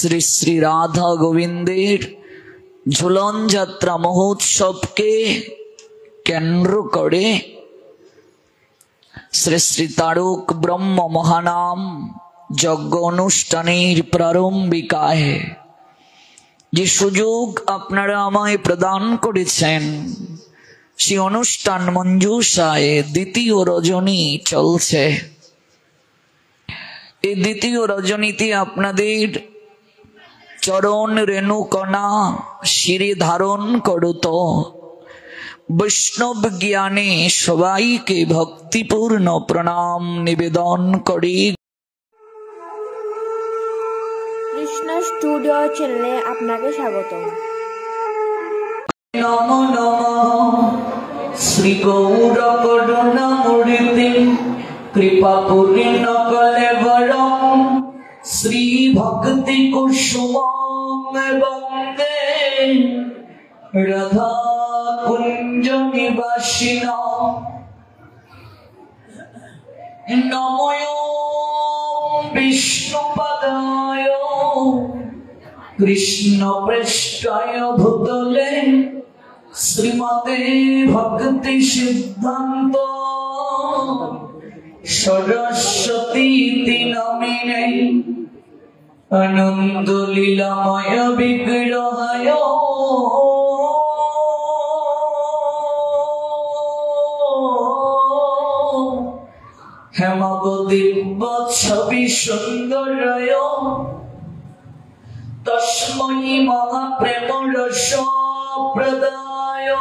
শ্রী শ্রী রাধা গোবিন্দের ঝুলন যাত্রা মহোৎসবকে কেন্দ্র করে শ্রী শ্রী তারক ব্রহ্ম মহানাম যজ্ঞ অনুষ্ঠানের প্রারম্ভিকায় যে সুযোগ আপনারা আমায় প্রদান করেছেন, সেই অনুষ্ঠান মঞ্জুষায় দ্বিতীয় রজনী চলছে। এই দ্বিতীয় রজনীতে আপনাদের চরণ রেণুকণা শিরে ধারণ করত বৈষ্ণব জ্ঞানে সবাইকে ভক্তিপূর্ণ প্রণাম নিবেদন করি। কৃষ্ণ স্টুডিও চ্যানেলে আপনাকে স্বাগত। নমো নমঃ শ্রী গৌর করুণামূর্তি কৃপা পূর্ণ কলেবরম শ্রী ভক্তি কুসুমং বন্দে রাধা কুঞ্জ নিবাসিন। নমো বিষ্ণুপদায় কৃষ্ণ পৃষ্ঠায় ভূতলে শ্রীমতে ভক্তি সিদ্ধান্ত সরস্বতী নামিনে আনন্দ লীলাময় বিগ্রহায় হেমাবদিব্য ছবি সুন্দরায় তস্मै মহাপ্রেম রস প্রদায়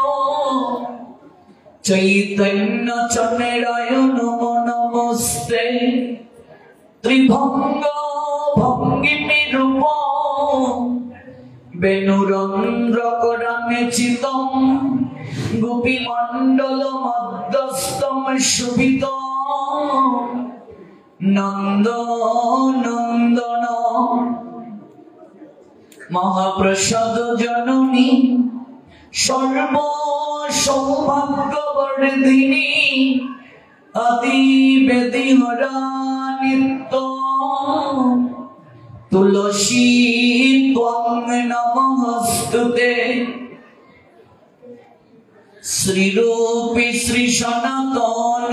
চৈতন্য চন্দ্রায় নমো নমস্তে ত্রিভঙ্গ ভঙ্গিমি রূপ বেণুরন্ধ্র করামে চিতম গোপী মণ্ডল মধ্যস্থম শুভিত নন্দ নন্দন মহাপ্রসাদ জননী সর্ব সৌভাগ্যবর্ধিনী আদি বেদি হরা নিত্য তুলসী ত্বং নমস্তুতে শ্রীরূপী শ্রী সনাতন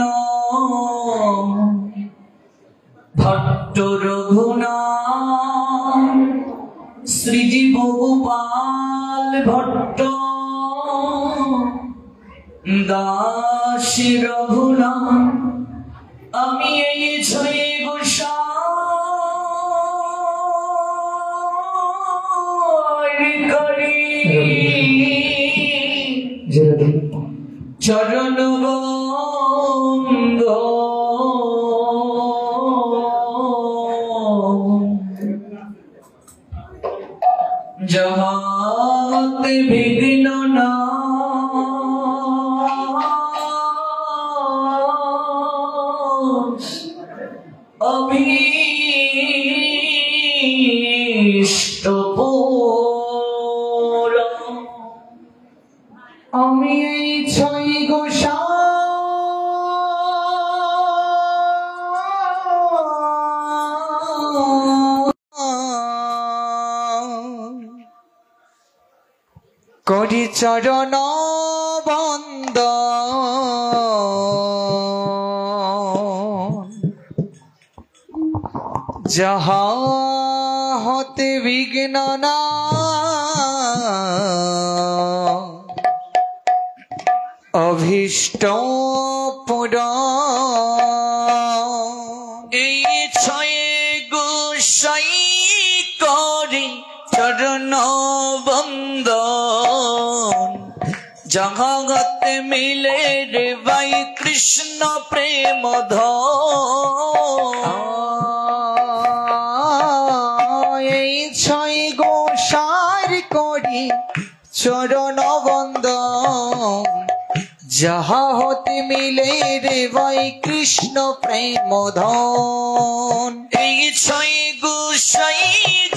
ভট্ট রঘুনাথ শ্রীজীব গোপাল ভট্ট দাস রঘুনাথ আমি এই ছয় গোসাই করি চরণ বন্ধ জহাতে বিঘ্ন না অভীষ্ট পূরণ। আমি এই ছয় গোসাই করি চরণ বন্দ যাহা হতে বিঘ্ন না অভীষ্ট পূরণ। এই ছয় গোসাই করি চরণ বন্দন জগতে মিলে রে ভাই কৃষ্ণ প্রেম এই ছয় গোসাই করি চরণ বন্দন যাহা হতে মিলে রে ভাই কৃষ্ণ প্রেম ধন। এই ছয় গোসাই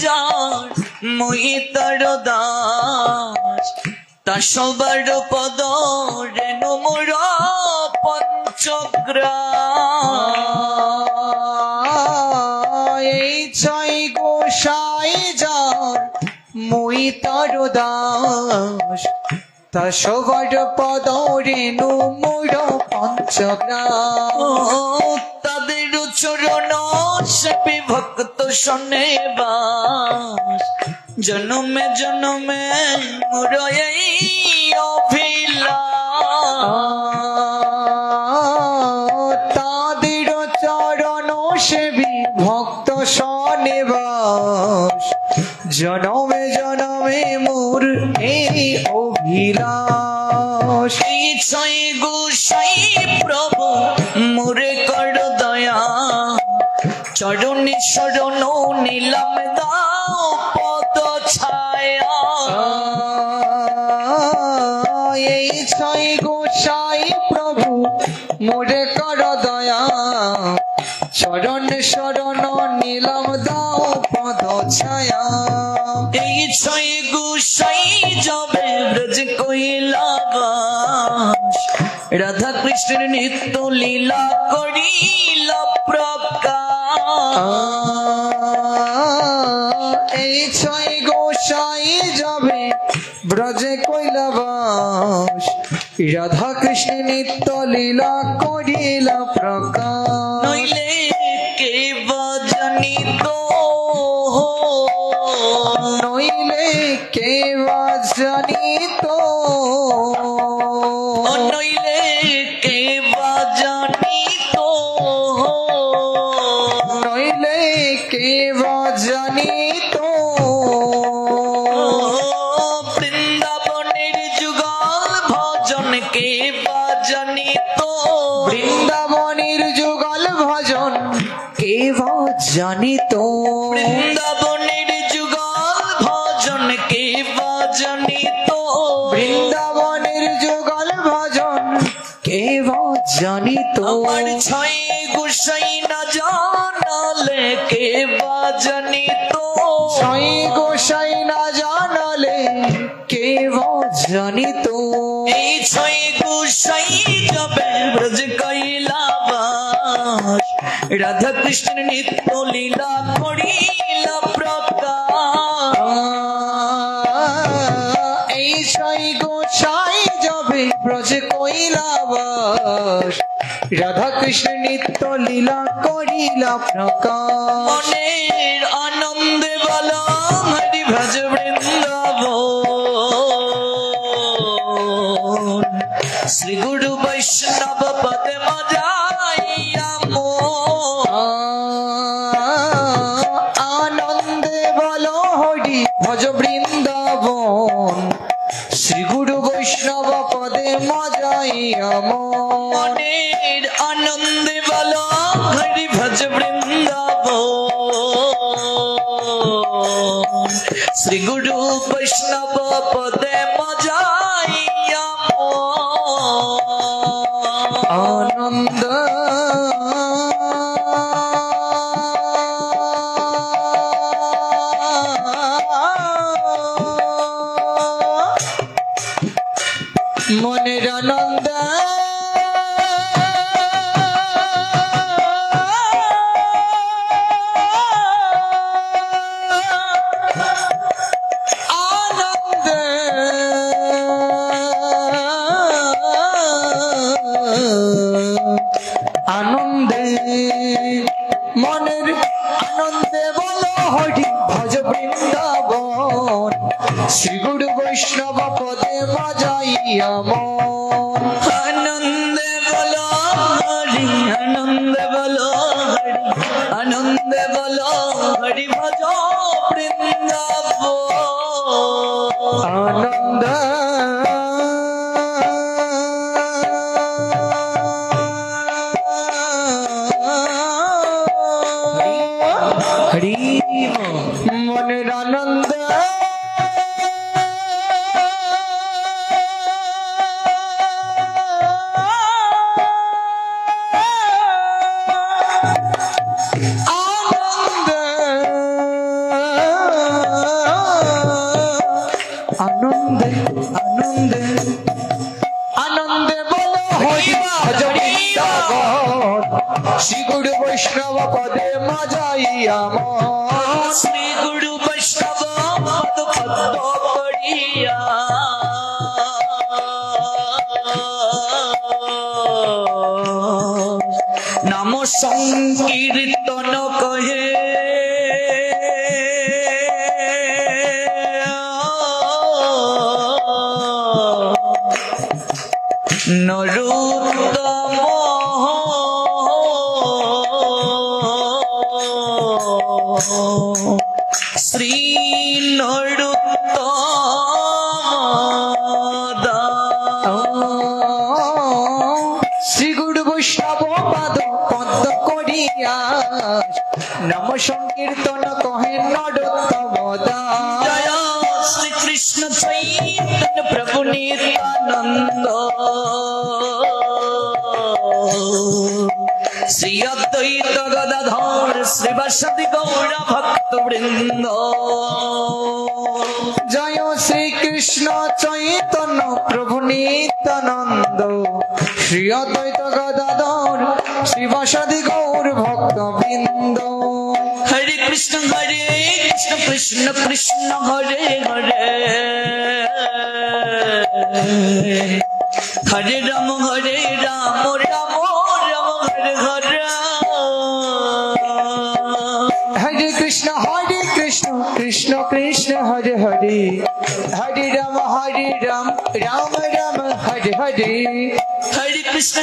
যার মই তার দাস তা সবার পদ রেণু মোর পঞ্চগ্রাম। এই ছয় গোসাই গোসাই যার মুই তর দাস তা সবার পদ রেণু মোর পঞ্চগ্রাম তাদের চরণ সেবি ভক্ত শোনে বাস জনমে জনমে মোর এই অভিলাষ তাদের চরণ সেবি ভক্ত সনেবাস জনমে জনমে মোর এই অভিলাষ ছয় গোসাই প্রভু মোরে কর দয়া চরণে শরণ নিলাম দাও পদ ছায়া এই ছয় গোসাই প্রভু মোরে কর দয়া চরণ শরণ নিলাম দাও পদ ছায়া এই ছয় গোসাই যাবে ব্রজ কৈলাস রাধা কৃষ্ণের নিত্য লীলা করিল প্রকাশ এই ছয় গোসাই যাবে ব্রজে কৈলাবাস রাধা কৃষ্ণ নিত্য লীলা করিলা প্রকাশ নইলে কে জানিত নইলে কে জানিত নইলে কে জানিত নইলে কে জানিত বৃন্দাবনের যুগল ভজন কে জানিত বৃন্দাবনের যুগল ভজন কে জানিত বৃন্দাবনের যুগল ভজন কে জানিত বৃন্দাবনের যুগল ভজন কে জানিত আমার ছয় গোসাই না জানালে কে জানিত ছয় গোসাই না জানালে কে জানিত এই ছয় গোসাই যাবে ব্রজ কৈলাবাস রাধা কৃষ্ণ নিত্য লীলা করিল প্রকাশ এই ছয় গোসাই যাবে ব্রজ কৈলাবাস রাধা কৃষ্ণ নিত্য লীলা করিলা প্রকাশ মনের আনন্দে বলম হরি ভজ বৃন্দাবন শ্রী গুরু বৈষ্ণব পদে মজাইয়া আনন্দে বলো হরি ভজ বৃন্দাবন শ্রী গুরু বৈষ্ণব পদে মজাইয়া মনের আনন্দে বলম হরি ভজ বৃন্দাবন শ্রী গুরু বৈষ্ণব পদে মজাইয়া আনন্দ মনের আনন্দ আনন্দ আনন্দে মনের আনন্দে বলো হরি ভজ বৃন্দাবন শ্রী গুরু বৈষ্ণব পদে বাজাইয়া মন আনন্দে বলো হরি আনন্দে বলো হরি আনন্দে বলো হরি ভজ বৃন্দাবন আনন্দ হরি মনের আনন্দ আনন্দে আনন্দে আনন্দে বলো হরি ভজ বৃন্দাবন শ্রী গুরু বৈষ্ণব পদে মজাইয়া মন শ্রী গুরু বৈষ্ণব পদ পদ্ম করিয়া নাম সংকীর্তন কহে নরোত্তম শ্রী নরোত্তম শ্রী গুরু বৈষ্ণব পদ পদ্ম করিয়া নাম সংকীর্তন কহে নরোত্তম দাস জয় শ্রী কৃষ্ণ চৈতন্য প্রভু নিত্যানন্দ শ্রী অদ্বৈত গদাধর শ্রীবাসাদি গৌর ভক্ত বৃন্দ জয় শ্রী কৃষ্ণ চৈতন্য প্রভু নিত্যানন্দ শ্রী অদ্বৈত গদাধর শ্রীবাসাদি গৌর ভক্ত বৃন্দ হরে কৃষ্ণ কৃষ্ণ কৃষ্ণ হরে হরে হরে রাম রাম রাম হরে হরে হরে কৃষ্ণ কৃষ্ণ কৃষ্ণ হরে হরে হরে রাম রাম রাম হরে হরে হরে কৃষ্ণ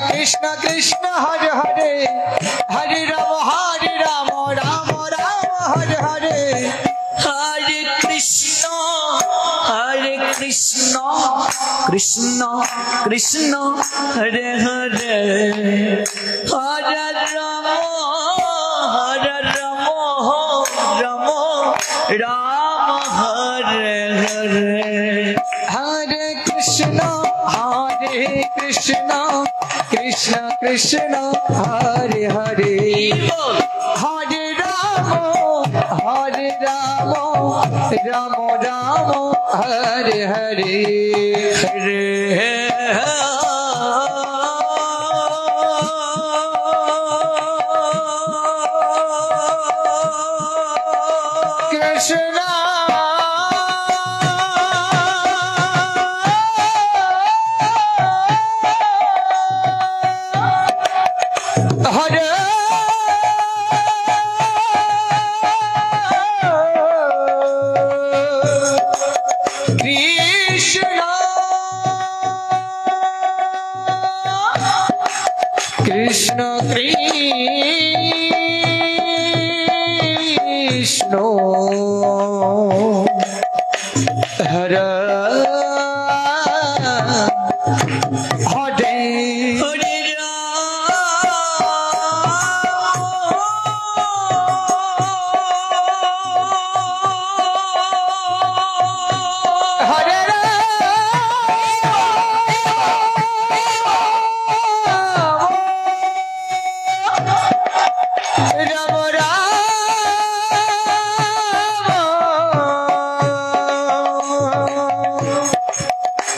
কৃষ্ণ কৃষ্ণ হরে হরে হরে রাম রাম রাম হরে হরে হরে কৃষ্ণ কৃষ্ণ কৃষ্ণ হরে হরে হরে রাম রাম হরে হরে হরে কৃষ্ণ কৃষ্ণ কৃষ্ণ হরে হরে হরে রাম রাম রাম হরে হরে হরে কৃষ্ণ কৃষ্ণ কৃষ্ণ হরে হরে হরে রাম রাম রাম হরে হরে কৃষ্ণ হরে কৃষ্ণ কৃষ্ণ কৃষ্ণ হরে হরে হরে হরে রাম হরে হরে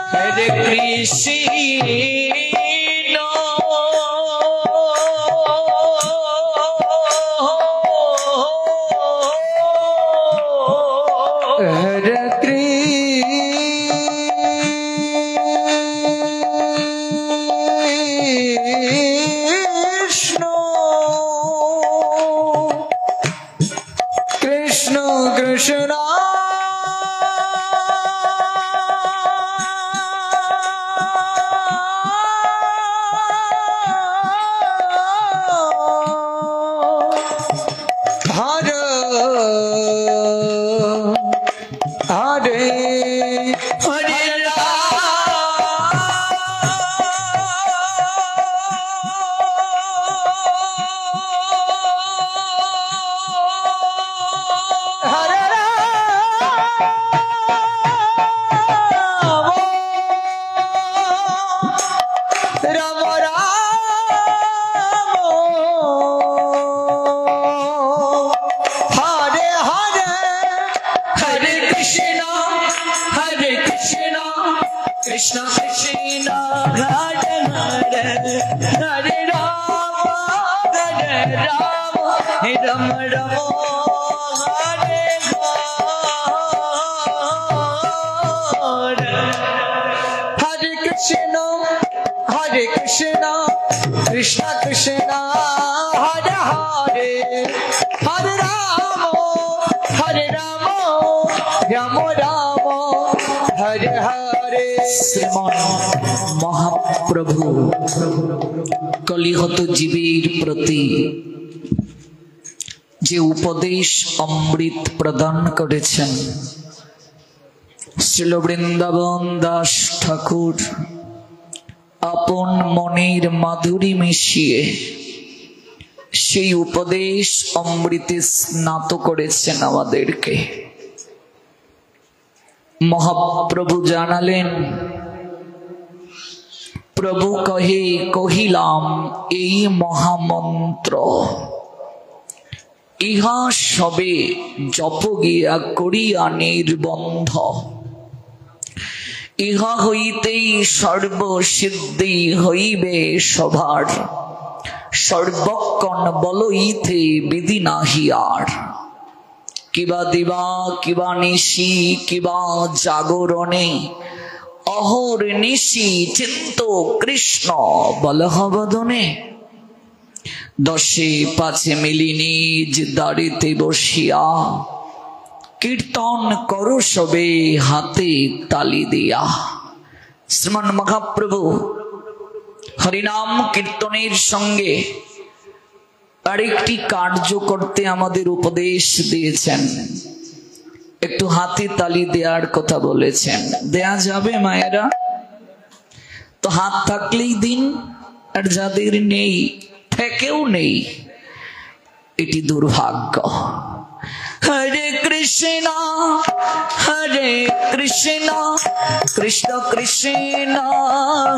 হরে কৃষ্ণ হরে Krishna Krishna Krishna Hare Hare Hare Hare Hare Rama Rama Rama Hare Hare. Hare Krishna Krishna Krishna Hare Hare, Hare Rama Rama Rama Hare Hare. শ্রীমান মহাপ্রভু কলিহত জীবের প্রতি যে উপদেশ অমৃত প্রদান করেছেন শ্রীল বৃন্দাবন দাস ঠাকুর আপন মনের মাধুরী মিশিয়ে সেই উপদেশ অমৃতে স্নাত করেছেন আমাদেরকে। মহাপ্রভু জানালেন, প্রভু কহে কহিলাম এই মহামন্ত্র, ইহা সবে জপ গিয়া করিয়া নির্বন্ধ, ইহা হইতেই সর্বসিদ্ধি হইবে সভার, সর্বক্ষণ বলইতে বিধি নাহি আর। কিবা দিবা কিবা নিশি কিবা জাগরণে, অহর নিশি চিন্ত কৃষ্ণ বলহবদনে। দশে পাঁচে মিলি নিজ দাঁড়িতে বসিয়া, কীর্তন করো সবে হাতে তালি দিয়া। শ্রীমান মহাপ্রভু হরিনাম কীর্তনের সঙ্গে আরেকটি কার্য করতে আমাদের উপদেশ দিয়েছেন, একটু হাতে তালি দেওয়ার কথা বলেছেন। দেয়া যাবে মায়েরা? তো হাত থাকলেই দিন, আর যাদের নেই থেকেও নেই, এটি দুর্ভাগ্য। হরে কৃষ্ণ কৃষ্ণ কৃষ্ণ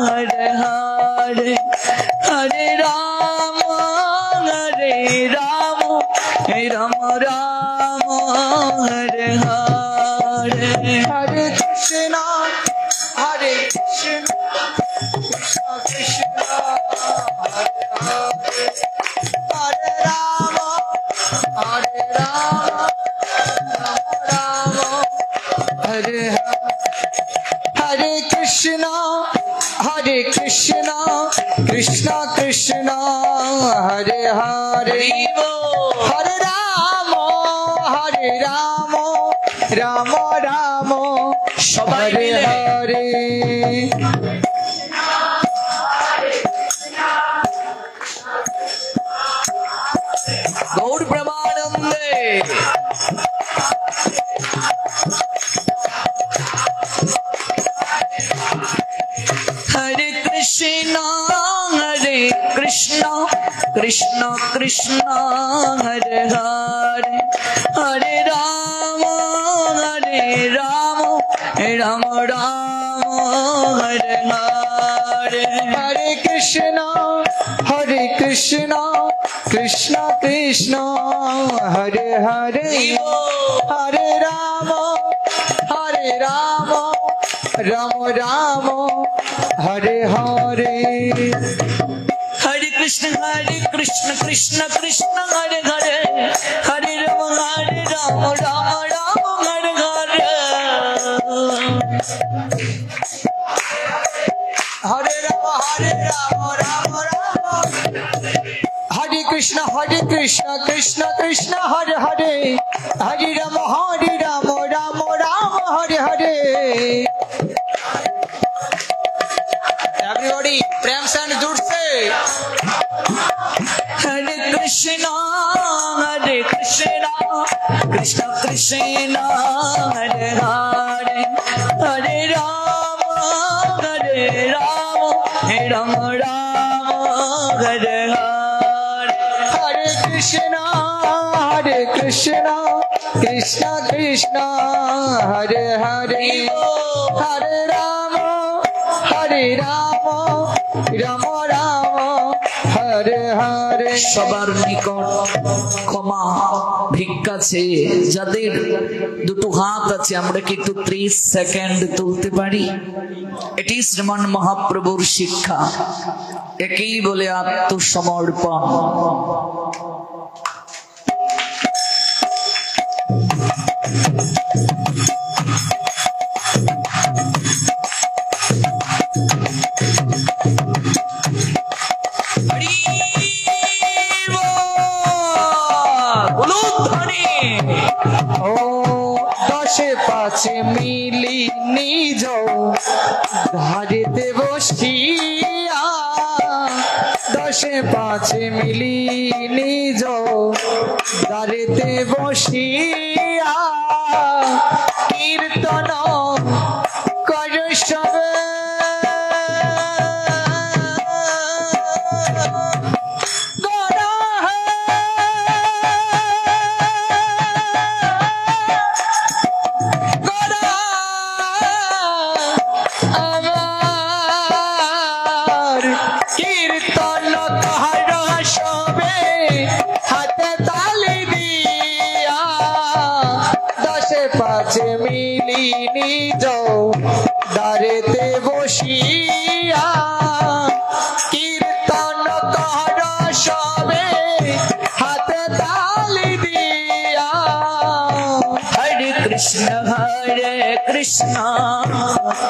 হরে হরে, হরে Ram Ram Ram Hare Hare. Hare Krishna Krishna Krishna Hare Hare, Hare Rama Rama Hare Hare. Hare Krishna Krishna Krishna Hare Hare, Hare Rama Rama Rama Hare Hare. Gour প্রেমানন্দে। হরে কৃষ্ণ কৃষ্ণ কৃষ্ণ হরে হরে, হরে Ram Ram Ram Hare Hare. Hare Krishna Krishna Krishna Hare Hare, Hare Rama Rama Rama Hare Hare. Hare Krishna Krishna Krishna Hare Hare, Hare Rama Rama Rama Hare Hare. Hare Rama Rama Rama. Hare Krishna Krishna Krishna Hare Hare, Hare Rama Rama Rama Hare Hare. Everybody prem san jud se. Hare Krishna Krishna Krishna Hare Hare, Hare Rama Rama Hare Hare. Hare Krishna Krishna Krishna Hare Hare, Hare Rama Rama Rama Hare Hare. সবার নিকট ক্ষমা ভিক্ষা চেয়ে যাদের দুটো হাত আছে আমরা কি একটু 30 সেকেন্ড তুলতে পারি? এটি শ্রীমান মহাপ্রভুর শিক্ষা, একেই বলে আত্মসমর্পণ। ও দশে পাঁচে মিলি নিজ ধারিতে বসিয়া, দশে পাঁচে মিলি নিজ ধারিতে বসিয়া কীর্তন কর সবে মিলি নিজ দ্বারেতে বসিয়া কীর্তন কর সবে হাতে তালি দিয়া। হরে কৃষ্ণ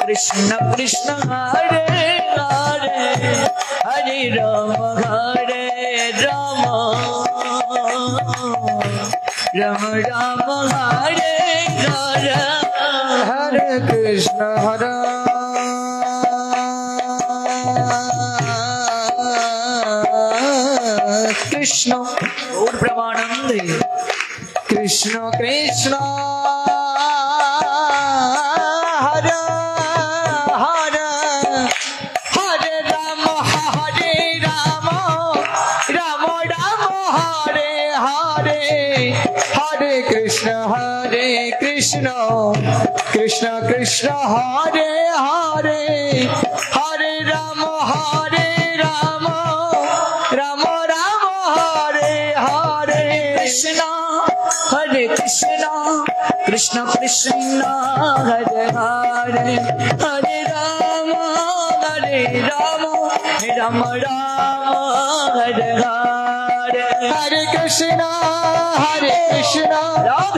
কৃষ্ণ কৃষ্ণ হরে হরে, হরে রাম রাম রাম রাম হরে হরে, হরে কৃষ্ণ হরে কৃষ্ণ গৌর প্রেমানন্দে কৃষ্ণ কৃষ্ণ হরে হরে, হরে রাম রাম রাম হরে হরে, হরে কৃষ্ণ কৃষ্ণ কৃষ্ণ হরে হরে, হরে রাম রাম রাম হরে হরে। কৃষ্ণ হরে কৃষ্ণ কৃষ্ণ কৃষ্ণ হরে হরে, হরে রাম রাম রাম হরে হরে, হরে কৃষ্ণ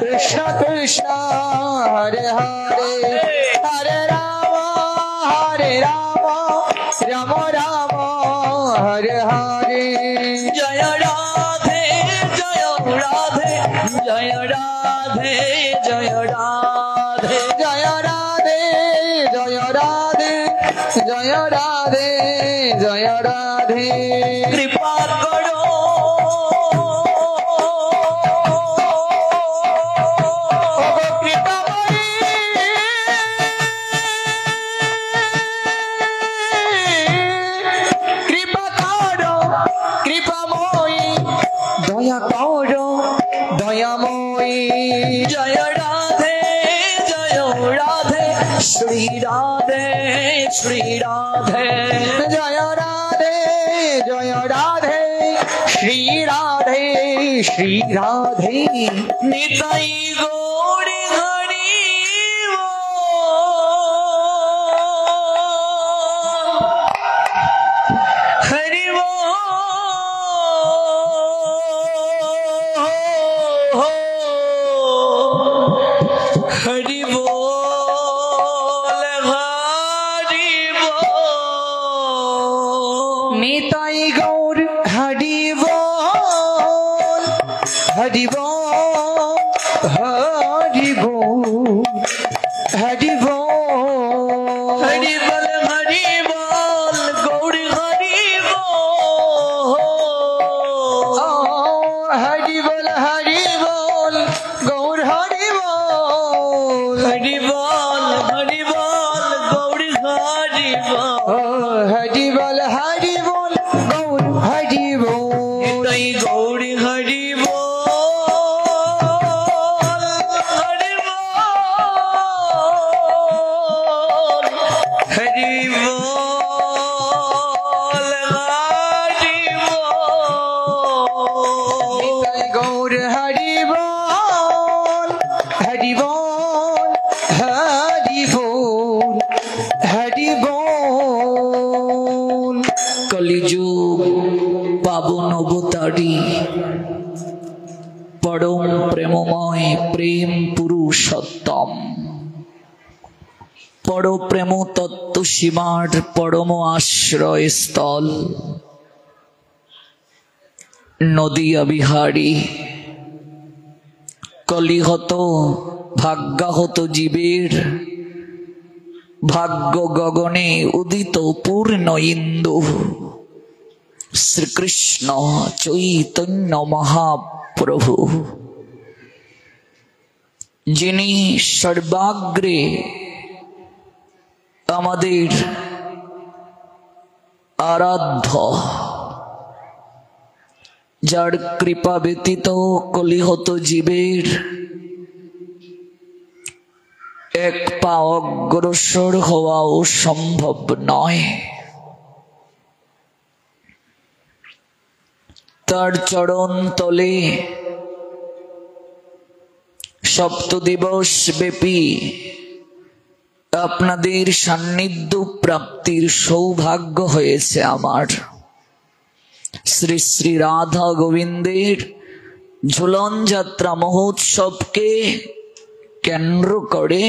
কৃষ্ণ কৃষ্ণ হরে হরে, হরে রাম রাম রাম হরে হরে। জয় রাধে জয় রাধে জয় রাধে জয় রাধে, জয় রাধে জয় রাধে জয় রাধে জয় রাধে। কৃপা করো দয়াময়ী। জয় রাধে শ্রী রাধে শ্রী রাধে, জয় রাধে শ্রী রাধে শ্রী রাধে। নিতাই গৌরী হরি হরি হরি নিতাই গৌর হরি বল হরি বল হরি বল হরি বল হরি বল হরি বল গৌরী হরি হরি বল গৌর হরি বল হরি বল গৌরী হরি হরি বল গৌর হরি বল। গৌরী হরি বল পরম প্রেমময় প্রেম পুরুষোত্তম, পর প্রেম তত্ত্ব সীমার পরম আশ্রয় স্থল, নদিয়া বিহারী কলিহত ভাগ্যাহত জীবের ভাগ্য গগনে উদিত পূর্ণ ইন্দু শ্রীকৃষ্ণ চৈতন্য মহাপ্রভু, যিনি সর্বাগ্রে আমাদের আরাধ্য, যার কৃপা ব্যতীত কলিহত জীবের এক পা অগ্রসর হওয়াও সম্ভব নয়। তার চরণ তলে সপ্তদিবস ব্যাপী আপনাদের সান্নিধ্য প্রাপ্তির সৌভাগ্য হয়েছে আমার। শ্রী শ্রী রাধা গোবিন্দের ঝুলন যাত্রা মহোৎসবকে কেন্দ্র করে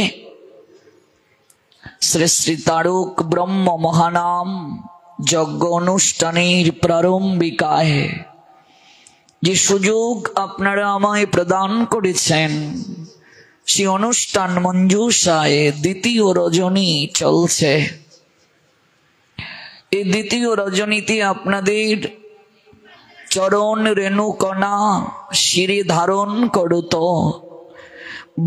শ্রী শ্রী তারক ব্রহ্ম মহানাম যজ্ঞ অনুষ্ঠানের প্রারম্ভিকায় যে সুযোগ আপনারা আমায় প্রদান করেছেন, সেই অনুষ্ঠান মঞ্জুষায় দ্বিতীয় রজনী চলছে। এই দ্বিতীয় রজনীতে আপনাদের চরণ রেণুকণা শিরে ধারণ করত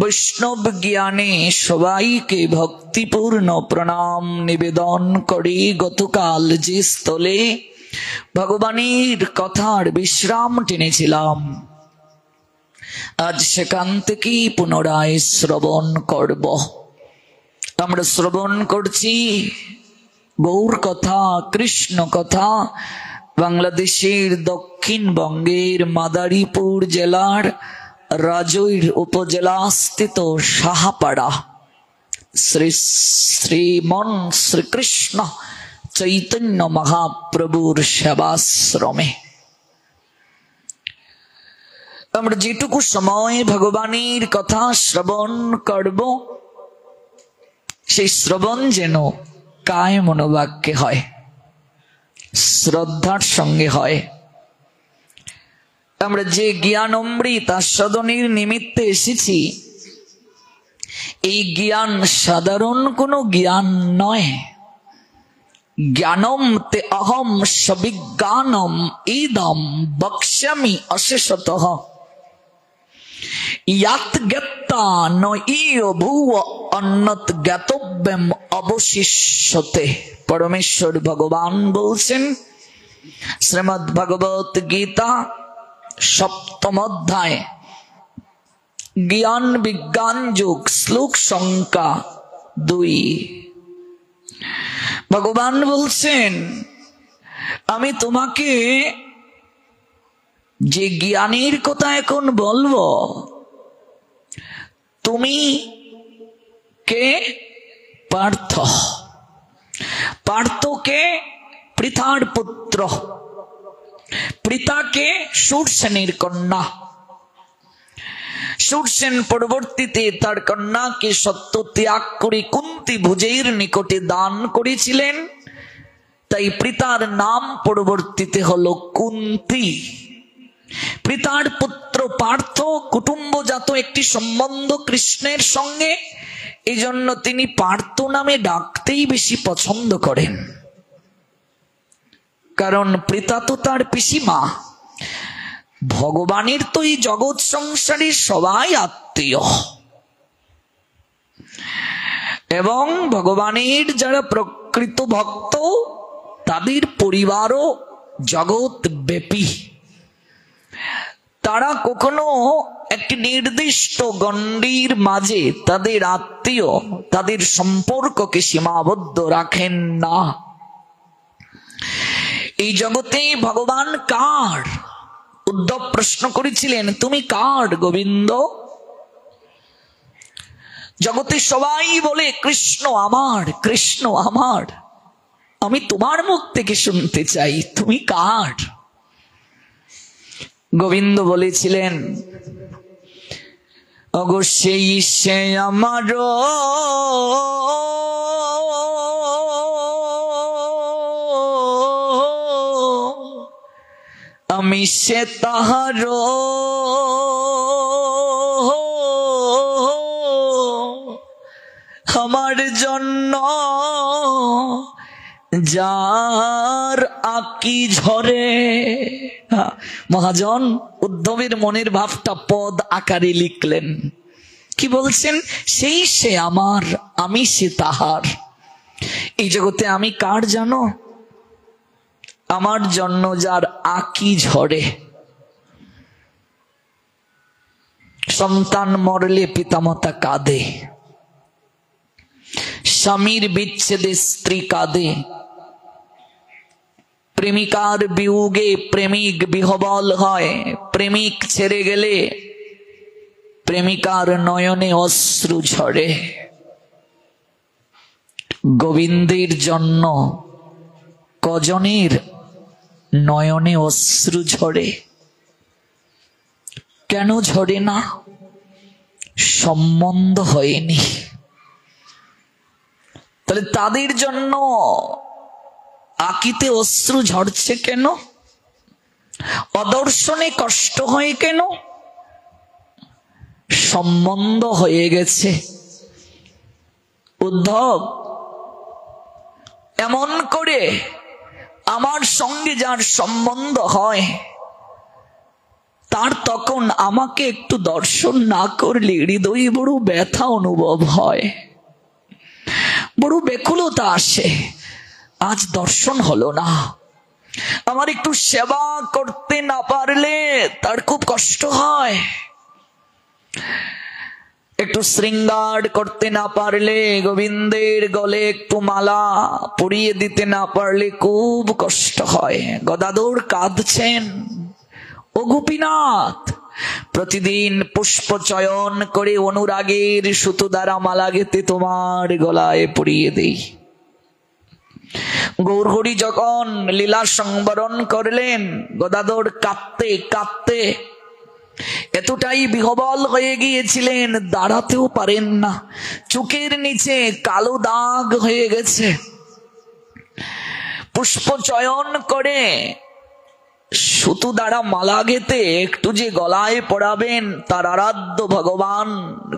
বৈষ্ণব জ্ঞানে সবাইকে ভক্তিপূর্ণ প্রণাম নিবেদন করে গতকাল যে স্থলে ভগবানের কথার বিশ্রাম টেনেছিলাম, আজ সেখান থেকেই পুনরায় শ্রবণ করব। আমরা শ্রবণ করছি গৌর কথা, কৃষ্ণ কথা, বাংলাদেশের দক্ষিণবঙ্গের মাদারীপুর জেলার রাজৈর উপজেলা স্থিত সাহাপাড়া শ্রী শ্রীমন শ্রীকৃষ্ণ চৈতন্য মহাপ্রভুর সেবাশ্রমে আমরা যেটুকু সময় ভগবানের কথা শ্রবণ করব, সেই শ্রবণ যেন কায় মনোবাক্যে হয়, শ্রদ্ধার সঙ্গে হয়। আমরা যে জ্ঞান অমৃত আস্বাদনের নিমিত্তে এসেছি, এই জ্ঞান সাধারণ কোনো জ্ঞান নয়। জ্ঞানম তে অহম সবিজ্ঞানম ইদম বক্ষ্যামি অশেষতঃ ইয়াত জ্ঞাত্তা ন ইয় ভুব অন্যত জ্ঞাতব্যম অবশিষ্যতে। পরমেশ্বর ভগবান বলছেন শ্রীমদ্ ভগবত গীতা সপ্তম অধ্যায় জ্ঞান বিজ্ঞান যোগ শ্লোক সংখ্যা 2। ভগবান বলছেন, আমি তোমাকে যে জ্ঞানের কথা এখন বলবো, তুমি কে? পার্থ। পার্থকে পৃথার পুত্র, পৃথাকে সুরসেনের কন্যা, সুরসেন পরবর্তীতে তার কন্যাকে সত্য ত্যাগ করে কুন্তী ভুজের নিকটে দান করেছিলেন, তাই পৃথার নাম পরবর্তীতে হলো কুন্তী। পৃথার পুত্র পার্থ কুটুম্বজাত একটি সম্বন্ধ কৃষ্ণের সঙ্গে, এই জন্য তিনি পার্থ নামে ডাকতেই বেশি পছন্দ করেন, কারণ পৃথা তো তার পিসিমা। ভগবানের তো এই জগৎ সংসারে সবাই আত্মীয়, এবং ভগবানের যারা প্রকৃত ভক্ত তাদের পরিবারও জগৎ ব্যাপী। তারা কখনো একটি নির্দিষ্ট গণ্ডির মাঝে তাদের আত্মীয়, তাদের সম্পর্ককে সীমাবদ্ধ রাখেন না। এই জগতে ভগবান কার? উদ্ধব প্রশ্ন করেছিলেন, তুমি কার গোবিন্দ? জগতে সবাই বলে কৃষ্ণ আমার, কৃষ্ণ আমার। আমি তোমার মুখ থেকে শুনতে চাই, তুমি কার? গোবিন্দ বলেছিলেন, অগো সেই সে আমার আমি সে তাহার আমার জন্য যার আকি ঝরে। মহাজন উদ্ধবের মনের ভাবটা পদ আকারে লিখলেন। কি বলছেন? সেই সে আমার, আমি সে তাহার। এই জগতে আমি কার জানো? আমার জন্য যার আকি ঝরে। সন্তান মরলে পিতামাতা কাঁদে, স্বামীর বিচ্ছেদে স্ত্রী কাঁদে, প্রেমিকার বিয়োগে প্রেমিক বিহবল হয়, প্রেমিক ছেড়ে গেলে প্রেমিকার নয়নে অশ্রু ঝরে। গোবিন্দের জন্য কজনের নয়নে অশ্রু ঝরে? কেন ঝরে না? সম্বন্ধ হয়নি। তাহলে তাদের জন্য আকিতে অশ্রু ঝরছে কেন? অদর্শনে কষ্ট হয় কেন? সম্বন্ধ হয়ে গেছে। উদ্ধব, এমন করে আমার সঙ্গে যার সম্বন্ধ হয় তার তখন আমাকে একটু দর্শন না করলে হৃদয়ে বড় ব্যথা অনুভব হয়, বড় ব্যাকুলতা আসে। আজ দর্শন হলো না, আমার একটু সেবা করতে না পারলে তার খুব কষ্ট হয়, একটু শৃঙ্গার করতে না পারলে, গোবিন্দের গলে একটু মালা পরিয়ে দিতে না পারলে খুব কষ্ট হয়। গদাধর কাঁদছেন, ও গোপীনাথ, প্রতিদিন পুষ্প চয়ন করে অনুরাগের সুতো দ্বারা মালা গেতে তোমার গলায় পরিয়ে দেই। গৌরহরি যখন লীলা সংবরণ করলেন, গদাধর কাঁদতে কাঁদতে এতটাই বিহবল হয়ে গিয়েছিলেন, দাঁড়াতেও পারেন না, চোখের নিচে কালো দাগ হয়ে গেছে। পুষ্প চয়ন করে সুতো দ্বারা মালা গেতে একটু যে গলায় পড়াবেন তার আরাধ্য ভগবান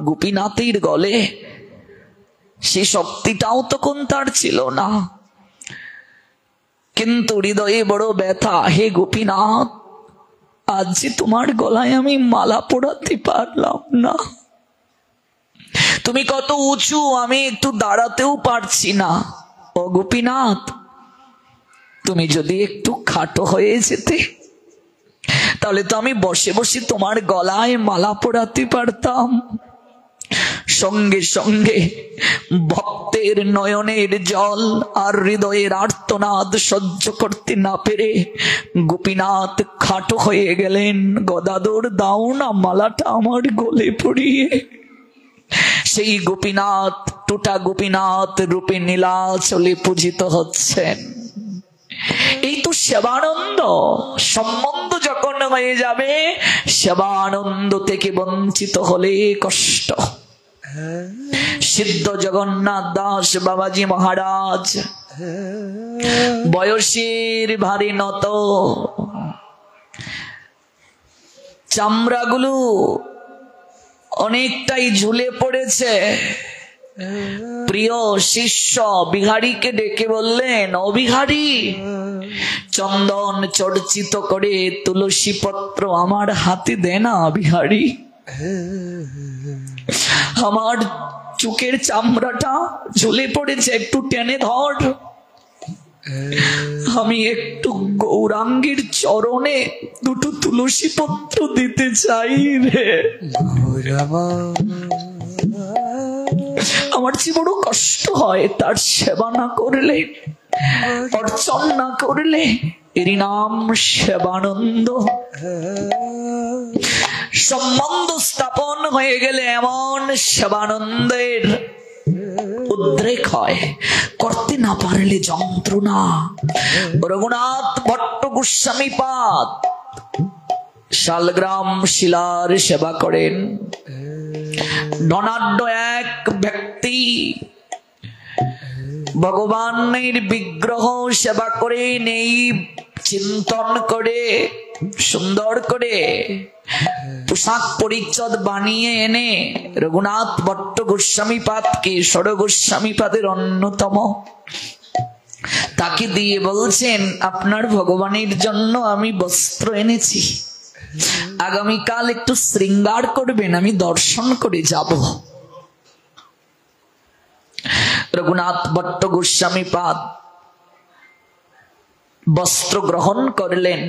গোপীনাথের গলে, সে শক্তিটাও তখন তার ছিল না। কিন্তু হৃদয়ে বড় ব্যথা, হে গোপীনাথ, আজ যে তোমার গলায় আমি মালা পড়াতে পারলাম না। তুমি কত উঁচু, আমি একটু দাঁড়াতেও পারছি না। ও গোপীনাথ, তুমি যদি একটু খাটো হয়ে যেতে তাহলে তো আমি বসে বসে তোমার গলায় মালা পড়াতে পারতাম। সঙ্গে সঙ্গে ভক্তের নয়নের জল আর হৃদয়ের আর্তনাদ সহ্য করতে না পেরে গোপীনাথ খাটো হয়ে গেলেন। গদাধর, দাও না মালাটা আমার গলে পড়িয়ে। সেই গোপীনাথ টুটা গোপীনাথ রূপে নীলাচলে পূজিত হচ্ছেন। এই তো সেবানন্দ। সম্বন্ধ যখন হয়ে যাবে, সেবানন্দ থেকে বঞ্চিত হলে কষ্ট। সিদ্ধ জগন্নাথ দাস বাবাজি মহারাজ বয়সের ভারী নত, চামড়াগুলো অনেকটাই ঝুলে পড়েছে। প্রিয় শিষ্য বিহারীকে ডেকে বললেন, ও বিহারী, চন্দন চর্চিত করে তুলসী পত্র আমার হাতে দে না বিহারী। আমার চুকের চামড়াটা ঝুলে পড়েছে, একটু টেনে ধর। আমি একটু গৌরাঙ্গীর চরণে দুটো তুলসী পত্র দিতে চাই রে। আমার যে বড় কষ্ট হয় তার সেবা না করলে, অর্চন না করলে। এরই নাম সেবানন্দ। সম্বন্ধ স্থাপন হয়ে গেলে এমন সেবানন্দের উদ্রেক হয়, করতে না পারলে যন্ত্রণা। রঘুনাথ ভট্ট গোস্বামী পাদ শালগ্রাম শিলার সেবা করেন। ধনাঢ্য এক ব্যক্তি ভগবানের বিগ্রহ সেবা করে নেই, চিন্তন করে সুন্দর করে পোশাক পরিচ্ছদ বানিয়ে এনে রঘুনাথ ভট্ট গোস্বামীপাদকে, ষড় গোস্বামীপাদের অন্যতম, তাকে দিয়ে বলছেন আপনার ভগবানের জন্য আমি বস্ত্র এনেছি, আগামীকাল একটু শৃঙ্গার করবেন, আমি দর্শন করে যাব। রঘুনাথ ভট্ট গোস্বামীপাদ বস্ত্র গ্রহণ করলেন।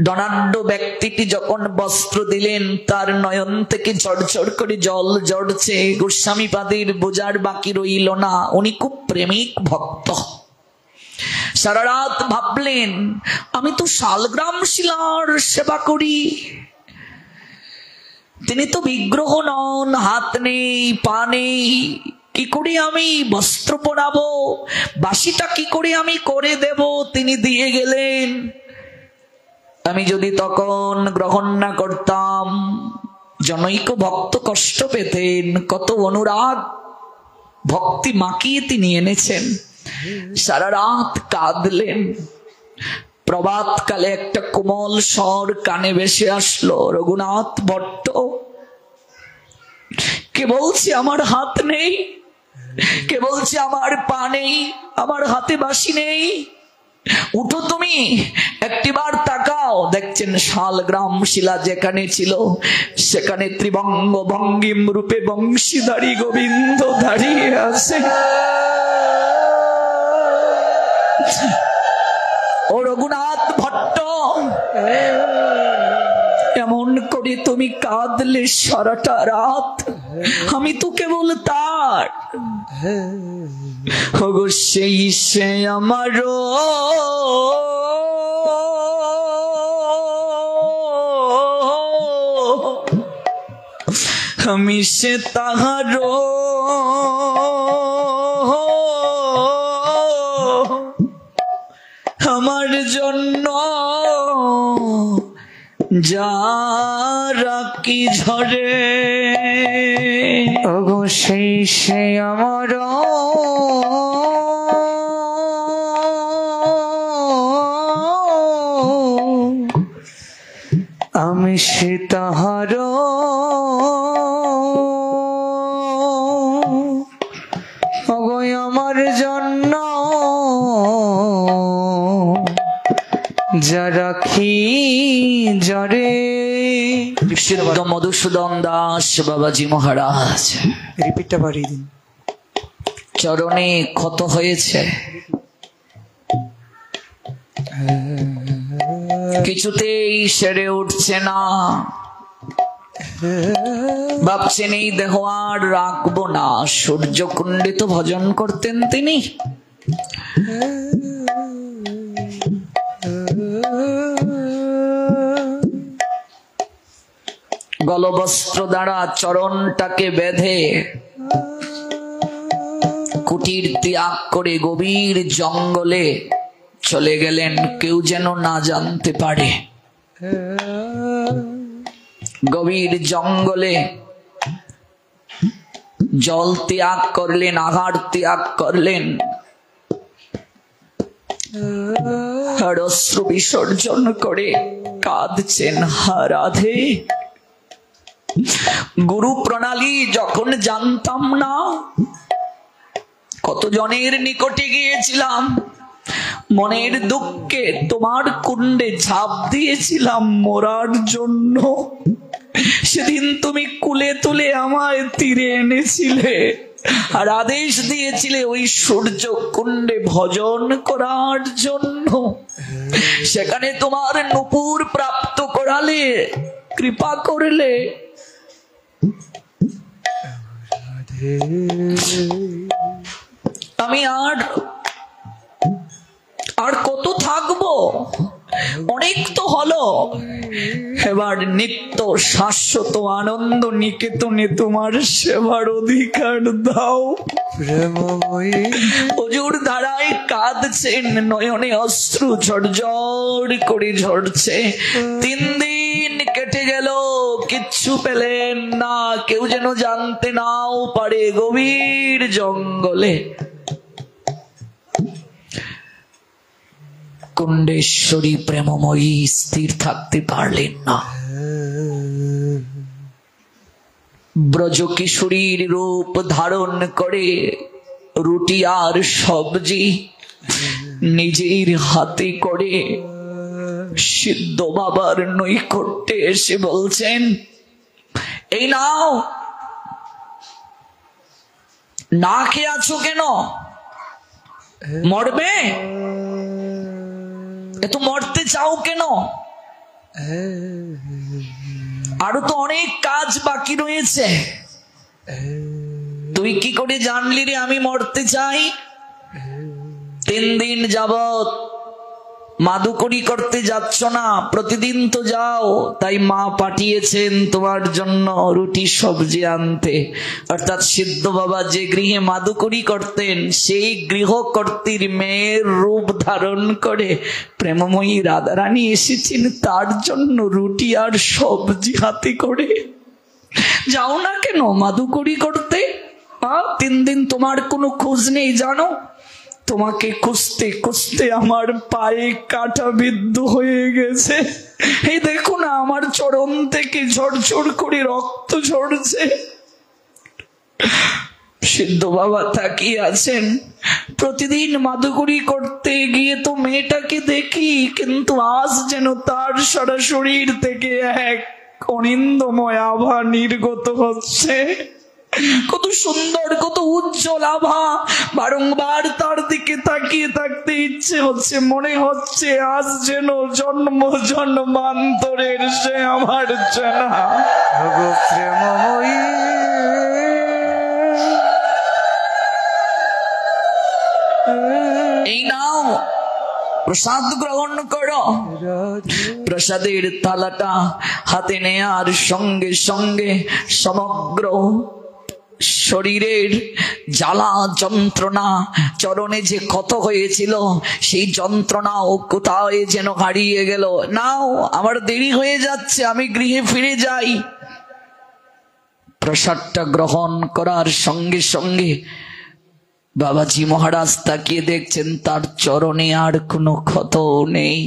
ধনাঢ্য ব্যক্তিটি যখন বস্ত্র দিলেন, তার নয়ন থেকে ঝরঝর করে জল ঝরছে। গোস্বামীপাদের বোঝার বাকি রইল না, উনি খুব প্রেমিক ভক্ত। সারা রাত ভাবলেন আমি তো শালগ্রাম শিলার সেবা করি, তিনি তো বিগ্রহ নন, হাত নেই পা নেই, কি করে আমি বস্ত্র পরাবো, বাসিটা কি করে আমি করে দেব, তিনি দিয়ে গেলেন। আমি যদি তখন গ্রহণ না করতাম, জনৈক ভক্ত কষ্ট পেতেন। কত অনুরাগ ভক্তি মাখিয়ে তিনি এনেছেন। সারা রাত কাঁদলেন। প্রভাতকালে একটা কোমল স্বর কানে ভেসে আসলো, রঘুনাথ ভট্ট কে বলছে আমার হাত নেই, কে বলছে আমার পা নেই, আমার হাতে বাঁশি নেই, উঠো তুমি একটিবার তাকাও। দেখছেন শালগ্রাম শিলা যেখানে ছিল সেখানে ত্রিভঙ্গ ভঙ্গিম রূপে বংশীধারী গোবিন্দ দাঁড়িয়ে আছে। ও রঘুনাথ ভট্ট, এমন করে তুমি কাঁদলে সারাটা রাত, আমি তো কেবল তার। ওগো সেই সে আমারও আমি সে তাহারও, আমার জন্য যারা কি ঝরে। ওগো সেই সে আমার আমি সে তাহার, ওগো আমার জন্য যা রাখি জরে। সিদ্ধ মধুসূদন দাস বাবাজি মহারাজ রিপিটটা বাড়িয়ে দিন। চরণে ক্ষত হয়েছে, কিছুতেই সেরে উঠছে না। ভাবছেন এই দেহ আর রাখবো না। সূর্যকুণ্ডে তো ভজন করতেন তিনি। গলবস্ত্র দ্বারা চরণটাকে বেঁধে কুটির ত্যাগ করে গভীর জঙ্গলে চলে গেলেন, কেউ যেন না জানতে পারে। গভীর জঙ্গলে জল ত্যাগ করলেন, আহার ত্যাগ করলেন, আর অশ্রু বিসর্জন করে কাঁদছেন, হা রাধে, গুরু প্রণালী যখন জানতাম না, কতজনের নিকটে গিয়েছিলাম, মনের দুঃখে তোমার কুণ্ডে ঝাঁপ দিয়েছিলাম মরার জন্য। সেদিন তুমি কুলে তুলে আমায় তীরে এনেছিলে, আর আদেশ দিয়েছিলে ওই সূর্য কুণ্ডে ভজন করার জন্য। সেখানে তোমার নূপুর প্রাপ্ত করালে, কৃপা করলে। আমি আর কত থাকবো, অনেক তো হলো, এবার নিত্য শাশ্বত আনন্দ নিকেতনে তোমার সেবার অধিকার দাও। হুজুর ধারায় কাঁদছেন, নয়নে অশ্রু ঝরঝর করে ঝরছে। 3 দিন কেটে গেল, কিচ্ছু পেলেন না, কেউ যেন জানতে নাও পারে। গভীর জঙ্গলে কুণ্ডেশ্বরী প্রেমময়ী স্থির থাকতে পারলেন না। ব্রজকিশোরীর রূপ ধারণ করে রুটি আর সবজি নিজের হাতে করে সিদ্ধ বাবার নৈকট্যে এসে বলছেন, এই নাও। না খেয়ে আছো কেন? মরবে? এত মরতে চাও কেন? আরো তো অনেক কাজ বাকি রয়েছে। তুই কি করে জানলি রে আমি মরতে চাই? 3 দিন যাবত মাদুকরি করতে যাচ্ছ না, প্রতিদিন তো যাও। তাই মা পাঠিয়েছেন তোমার জন্য রুটি সবজি আনতে। অর্থাৎ সিদ্ধ বাবা যে গৃহে মাদুকরি করতেন সেই গৃহকর্ত্রীর মেয়ের রূপ ধারণ করে প্রেমময়ী রাধারানী এসেছেন তার জন্য রুটি আর সবজি হাতে করে। যাও না কেন মাদুকরি করতে? 3 দিন তোমার কোনো খোঁজ নেই জানো? তোমাকে খুঁজতে খুঁজতে আমার পায়ে কাঁটা বিদ্ধ হয়ে গেছে। এই দেখো না আমার চরণ থেকে ঝরঝর করে রক্ত ঝরছে। সিদ্ধ বাবা তাকিয়ে আছেন। প্রতিদিন মাদুকরি করতে গিয়ে তো মেয়েটাকে দেখি, কিন্তু আজ যেন তার সারা শরীর থেকে এক অনিন্দময় আভা নির্গত হচ্ছে। কত সুন্দর, কত উজ্জ্বল আভা। বারংবার তার দিকে তাকিয়ে থাকতে ইচ্ছে হচ্ছে, মনে হচ্ছে আজ যেন জন্ম জন্মান্তরের সে আমার জানা। প্রেমময়ী এই নাও প্রসাদ গ্রহণ করো। প্রসাদের থালাটা হাতে নেয়ার সঙ্গে সঙ্গে সমগ্র শরীরের জ্বালা যন্ত্রণা, চরণে যে ক্ষত হয়েছিল সেই যন্ত্রণাও কোথায় যেন হারিয়ে গেল। নাও আমার দেরি হয়ে যাচ্ছে, আমি গৃহে ফিরে যাই। প্রসাদটা গ্রহণ করার সঙ্গে সঙ্গে বাবাজি মহারাজ তাকিয়ে দেখছেন তার চরণে আর কোনো ক্ষত নেই।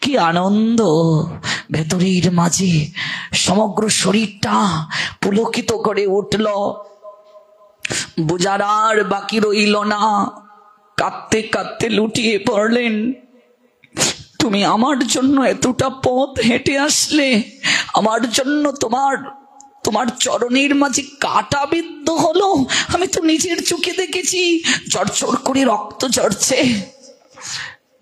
কি আনন্দ! ভেতরের মাঝে সমগ্র শরীরটা পুলকিত করে উঠল। বুঝার আর বাকি রইল না। কাঁদতে কাঁদতে লুটিয়ে পড়লেন। তুমি আমার জন্য এতটা পথ হেঁটে আসলে, আমার জন্য তোমার চরণের মাঝে কাঁটা বিদ্ধ হলো। আমি তো নিজের চোখে দেখেছি, ঝরঝর করে রক্ত ঝরছে।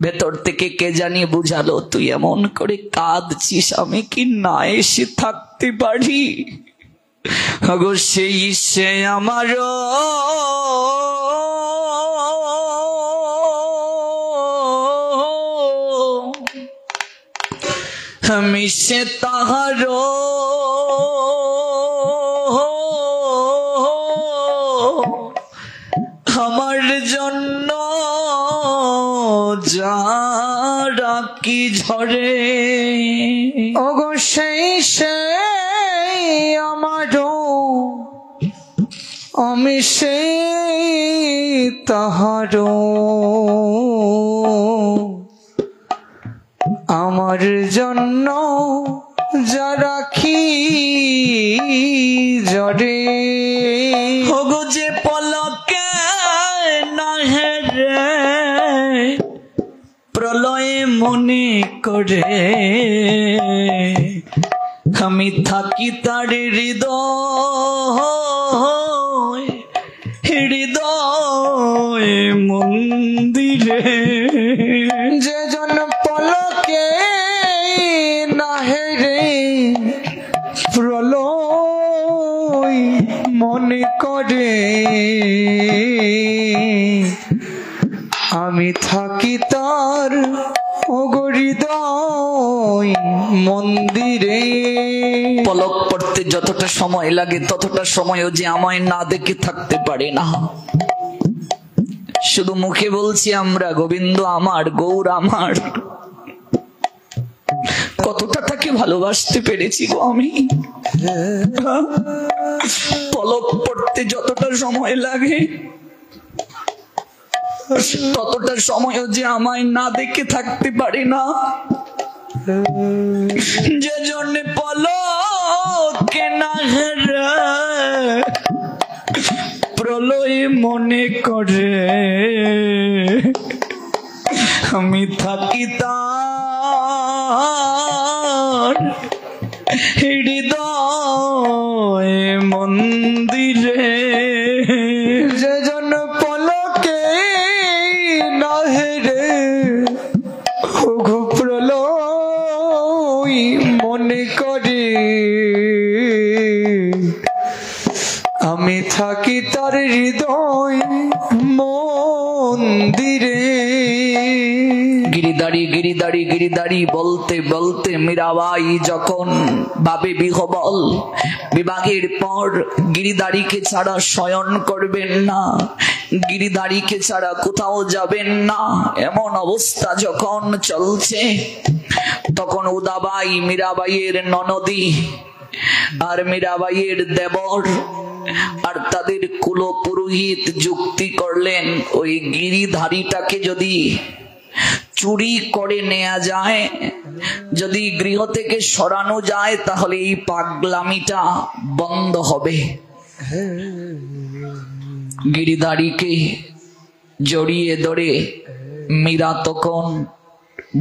ভেতর থেকে কে জানি বুঝালো, তুই এমন করে কাঁদছিস, আমি কি না এসে থাকতে পারি? আগো সেই সে আমারও আমি সে তাহারও আমার জন্য যারা কি ঝরে। ওগো সেই আমারও আমি সেই তাহারও আমার জন্য যারা কি ঝরে। ওগো যে পলকে নাহে রে প্রলয়ে মনে করে, আমি থাকি তার হৃদয় মন্দিরে। যে জন পলকে নাহে রে প্রলয় মনে করে, আমি থাকি তার হৃদয় মন্দিরে। পলক পড়তে যতটা সময় লাগে ততটা সময়ও যে আমায় না দেখে থাকতে পারে না। শুধু মুখে বলছি আমরা গোবিন্দ আমার, গৌর আমার, কতটা থাকে কাউকে ভালোবাসতে পেরেছি গো আমি? পলক পড়তে যতটা সময় লাগে ততটা সময়ও যে আমায় না দেখে থাকতে পারে না, যে জন্য পলকে না হেরে প্রলয় মনে করে আমি থাকি তার হৃদয় মন্দিরে। যে জন পলকে না হেরে প্রলয় মনে করে আমি থাকি তার হৃদয় মন্দিরে। গিরিধারী গিরিধারী গিরিধারী বলতে বলতে মীরাবাই যখন ভাবে বিহবল, বিবাহের পর গিরিধারীকে ছাড়া শয়ন করবেন না, গিরিধারীকে ছাড়া কোথাও যাবেন না, এমন অবস্থা যখন চলছে, তখন উদাবাই মীরাবাইয়ের ননদী আর মীরাবাইয়ের দেবর আর তাদের কুল পুরোহিত যুক্তি করলেন, ওই গিরিধারীটাকে যদি চুরি করে নেওয়া যায়, যদি গৃহ থেকে সরানো যায়, তাহলে এই পাগলামিটা বন্ধ হবে। গিরিধারীকে জড়িয়ে ধরে মীরা তখন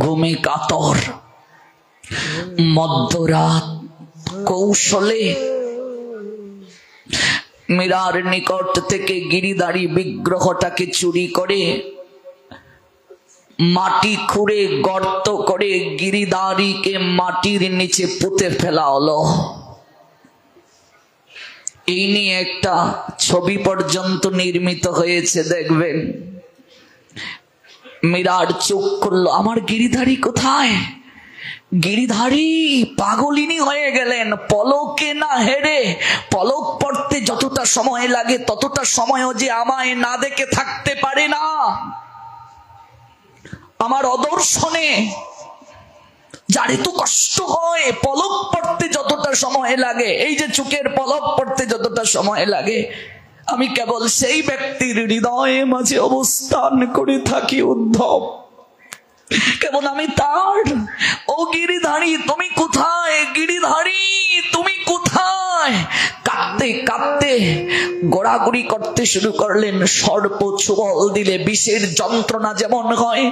ঘুমে কাতর। মধ্যরাত কৌশলে মীরার নিকট থেকে গিরিধারী বিগ্রহটাকে চুরি করে মাটি খুঁড়ে গর্ত করে গিরিধারীকে মাটির নিচে পুঁতে ফেলা হলো। এই নিয়ে একটা ছবি পর্যন্ত নির্মিত হয়েছে, দেখবেন। মীরার চোখ করলো, আমার গিরিধারী কোথায়? গিরিধারী পাগলিনী হয়ে গেলেন, পলকে না হেরে, পলক পড়তে যতটা সময় লাগে ততটা সময়ও যে আমায় না দেখে থাকতে পারে না, আমার অদর্শনে যার এত কষ্ট হয়, পলক পড়তে যতটা সময় লাগে, এই যে চোখের পলক পড়তে যতটা সময় লাগে, আমি কেবল সেই ব্যক্তির হৃদয়ে মাঝে অবস্থান করে থাকি উদ্ধব, কেবল আমি তার। ও গিরিধারী তুমি কোথায়? গিরিধারী তুমি কোথায়? কাঁদতে কাঁদতে গোড়াগুড়ি করতে শুরু করলেন। সর্প ছোবল দিলে বিষের যন্ত্রণা যেমন হয়,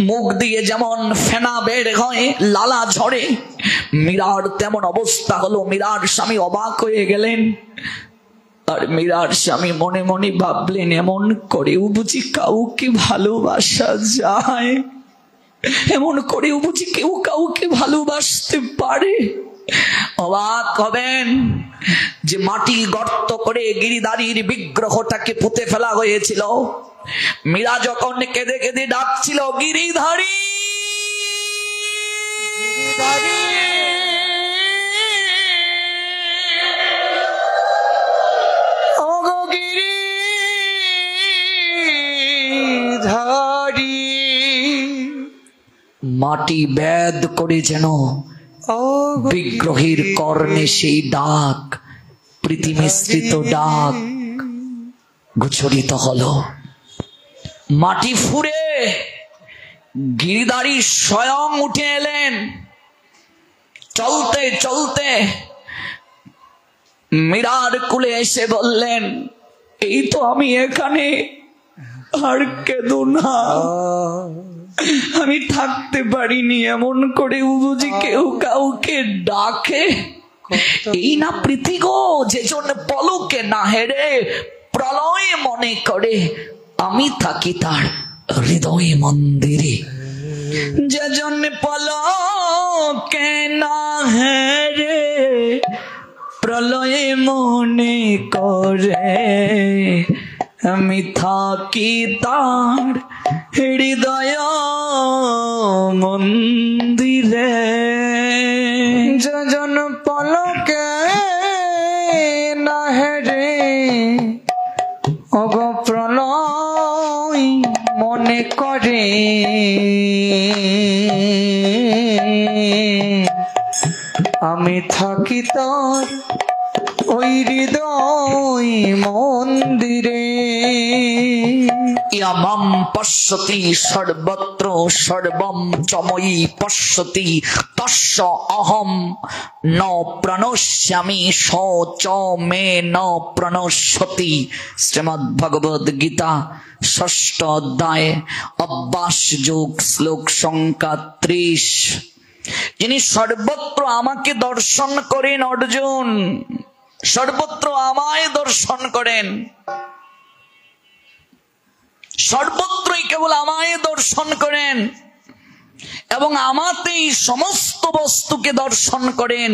মুখ দিয়ে যেমন ফেনা বের হয়, লালা ঝরে, মীরার তেমন অবস্থা হলো। মীরার স্বামী অবাক হয়ে গেলেন, আর মীরার স্বামী মনে মনে ভাবলেন, এমন করেও বুঝি কাউকে ভালোবাসা যায়? এমন করেও বুঝি কেউ কাউকে ভালোবাসতে পারে? অবাক হবেন যে মাটি গর্ত করে গিরিধারীর বিগ্রহটাকে পুঁতে ফেলা হয়েছিল। মীরা যখন কেঁদে কেঁদে ডাকছিল, গিরিধারী মাটি বেদ করে যেন বিগ্রহের কর্ণে সেই ডাক, প্রীতি মিশ্রিত ডাক গোচরিত হলো। মাটি ফুঁড়ে গিরিধারী স্বয়ং উঠে এলেন। চলতে চলতে মীরার কুলে এসে বললেন, এই তো আমি এখানে, আর কেঁদো না, আমি থাকতে পারিনি। এমন করে বুঝি কেউ কাউকে ডাকে? এই না প্রীতি গো, যে জন্য পলকে না হেরে প্রলয় মনে করে আমি থাকি তার হৃদয় মন্দিরে। যে জন্য পলকে না হেরে প্রলয় মনে করে আমি থাকি তার হৃদয় মন্দিরে। যজন পলকে না হেরে অগ প্রলয় মনে করে আমি থাকি তার ওই হৃদয় মন্দিরে। ইয়ামাম পশ্যতি সর্বত্র সর্বম চময়ী পশ্যতি তস্য অহম ন প্রণশ্যামি স চ মে ন প্রণশ্যতি। শ্রীমদ্ ভগবদ গীতা ষষ্ঠ অধ্যায় অভ্যাস যোগ শ্লোক সংখ্যা 30। যিনি সর্বত্র আমাকে দর্শন করেন অর্জুন, সর্বত্র আমায় দর্শন করেন, সর্বত্রই কেবল আমায় দর্শন করেন এবং আমাতেই সমস্ত বস্তুকে দর্শন করেন।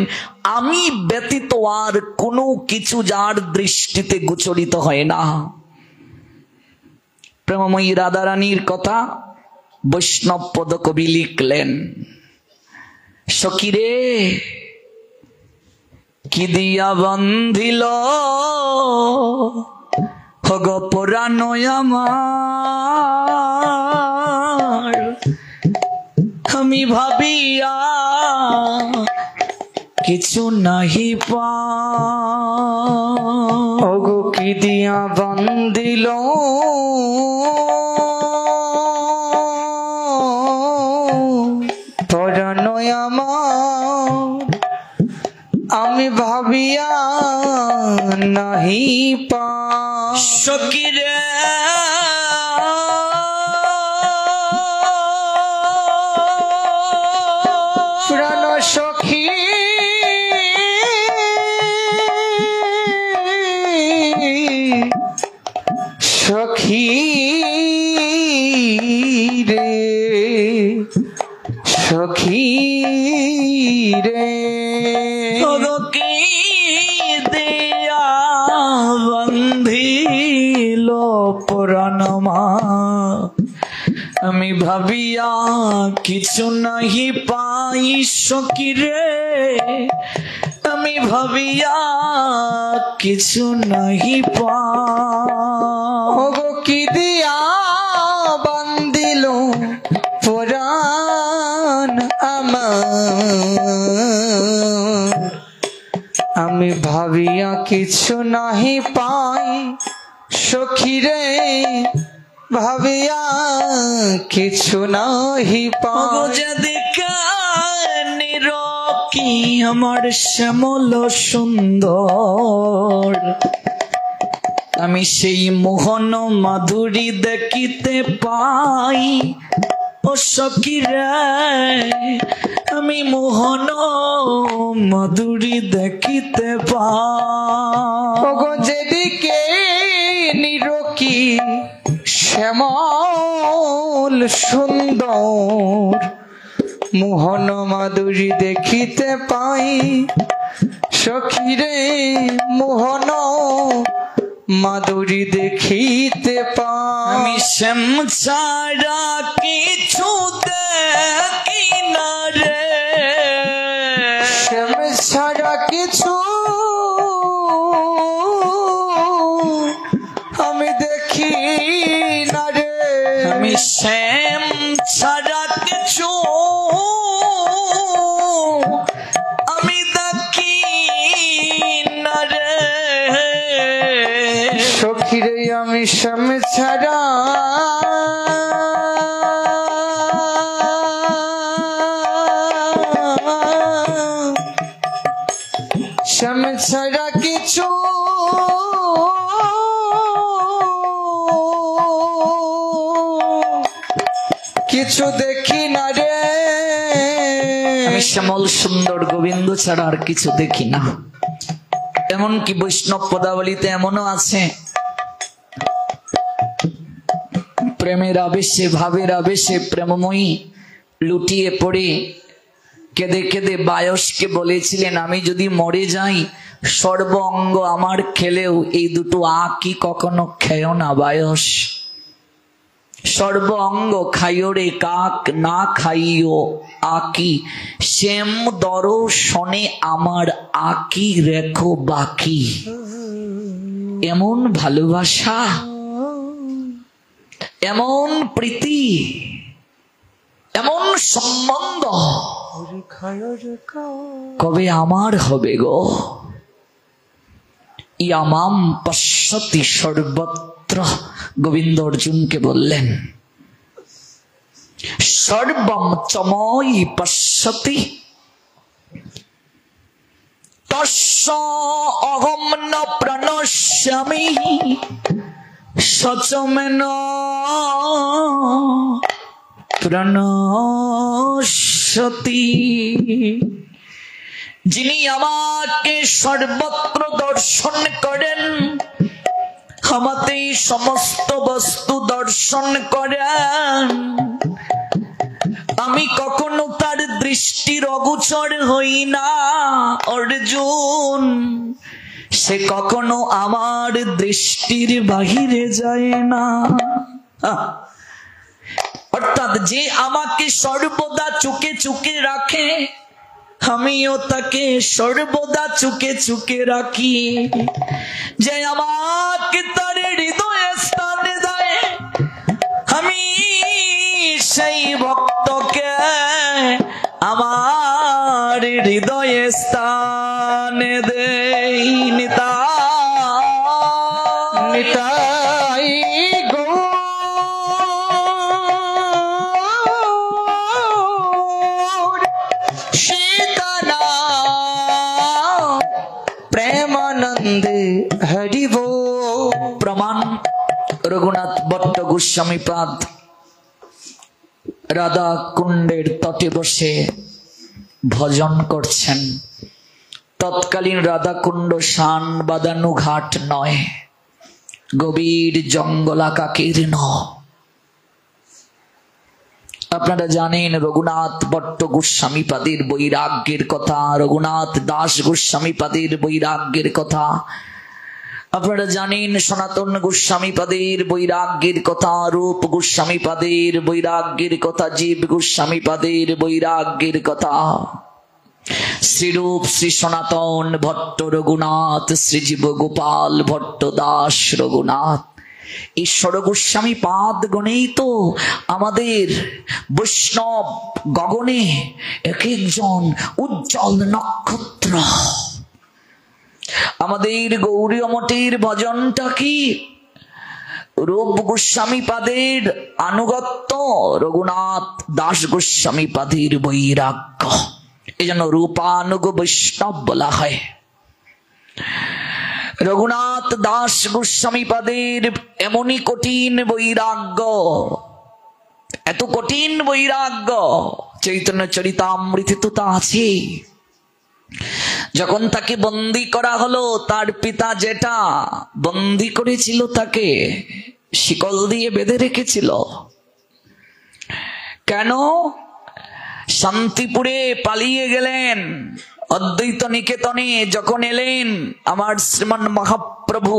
আমি ব্যতীত আর কোনো কিছু যার দৃষ্টিতে গোচরিত হয় না। প্রেমময়ী রাধারানীর কথা বৈষ্ণব পদ কবি লিখলেন, সখীরে কি দিয়া বন্ধিল হগ পুরানো আমার, আমি ভাবিয়া কিছু নাহি ওগো কি দিয়া বন্দিল পরানো আমার, আমি ভাবিয়া নাহি পা। সখীরে প্রাণ সখী সখী রে সখী রে কি দিয়া বন্ধিল পুরাণমা, আমি ভাবিয়া কিছু নাহি পাই। সখীরে আমি ভাবিয়া কিছু নাহি পাই। ওগো কি দিয়া বান্দিল পুরাণ আমার, আমি ভাবিয়া কিছু নাহি পাই। সখীরে ভাবিয়া কিছু নাহি পাই। যেদিকে নিরকি আমার শ্যামল সুন্দর, আমি সেই মোহন মাধুরী দেখিতে পাই। ও সখীরে আমি মোহন মাধুরী দেখিতে পাই। ওগো যেদিকে নিরকি শ্যামল সুন্দর, মোহন মাধুরী দেখিতে পাই। সখীরে মোহন মাধুরী দেখিতে পাই। আমি শ্যাম ছাড়া কিছু দেখি না রে, শ্যাম ছাড়া কিছু আমি দেখি না রে। আমি শ্যাম ছাড়া কিছু আমি দেখি না রে। সখীরে আমি শ্যাম ছাড়া শ্যাম ছাড়া কিছু কিছু দেখি না রে। আমি শ্যামল সুন্দর গোবিন্দ ছাড়া আর কিছু দেখি না। এমনকি বৈষ্ণব পদাবলীতে এমনও আছে, প্রেমের আবেশে ভাবের আবেশে প্রেমময়ী লুটিয়ে পড়ে কেঁদে কেঁদে বায়সকে বলেছিলেন, আমি যদি মরে যাই সর্ব অঙ্গ আমার খেলেও এই দুটো আঁকি কখনো খেও না বায়স। সর্ব অঙ্গ খাইও রে কাক, না খাইও আঁকি, শ্যাম দর্শনে আমার আঁকি রেখো বাকি। এমন ভালোবাসা, এমন প্রীতি, এমন সম্বন্ধ কবে আমার হবে গো? ইয়ামাম পশ্যতি সর্বত্র, গোবিন্দ অর্জুনকে বললেন সর্বম চময়ি পশ্যতি তস্য অহম ন প্রণশ্যামি সচমেন প্রণশ্যতি। যিনি আমাকে সর্বত্র দর্শন করেন, আমাতে সমস্ত বস্তু দর্শন করেন, আমি কখনো তার দৃষ্টির অগোচর হই না অর্জুন। সে কখনো আমার দৃষ্টির বাহিরে যায় না। অর্থাৎ যে আমাকে সর্বদা চুকে চুকে রাখে, আমিও তাকে সর্বদা চুকে চুকে রাখি। যে আমাকে তার হৃদয়ে স্থান দেয়, আমি সেই ভক্তকে আমার হৃদয়ে স্থান দেই। নিতাই গৌর সীতানা প্রেমানন্দে হরি বল। প্রমাণ রঘুনাথ ভট্ট গোস্বামী পাদ রাধা কুণ্ডের তটে বসে ভজন করছেন। তৎকালীন রাধা কুণ্ড শান বাদানু ঘাট নয়, গভীর জঙ্গলাকাকীর্ণ। আপনারা জানেন রঘুনাথ ভট্ট গোস্বামী পাদের বৈরাগ্যের কথা, রঘুনাথ দাস গোস্বামী পাদের বৈরাগ্যের কথা। আপনারা জানেন সনাতন গোস্বামী পাদের বৈরাগ্যের কথা, রূপ গোস্বামী পাদের বৈরাগ্যের কথা, জীব গোস্বামী পাদের বৈরাগ্যের কথা। শ্রীরূপ শ্রী সনাতন ভট্ট রঘুনাথ, শ্রীজীব গোপাল ভট্ট দাস রঘুনাথ, ঈশ্বর গোস্বামী পাদ গণেই তো আমাদের বৈষ্ণব গগনে এক একজন উজ্জ্বল নক্ষত্র। আমাদের গৌরীয় মঠের ভজনটা কি? রূপ গোস্বামী পাদের আনুগত্য, রঘুনাথ দাস গোস্বামী পাদের বৈরাগ্য। এই জন্য রূপানুগ বৈষ্ণব বলা হয়। রঘুনাথ দাস গোস্বামী পাদের এমনই কঠিন বৈরাগ্য, এত কঠিন বৈরাগ্য, চৈতন্য চরিতামৃতে তো তা আছে। যখন তাকে বন্দী করা হলো, তার পিতা যেটা বন্দী করেছিল তাকে শিকল দিয়ে বেঁধে রেখেছিল। কেন? শান্তিপুরে পালিয়ে গেলেন। অদ্বৈত নিকেতনে যখন এলেন আমার শ্রীমান মহাপ্রভু,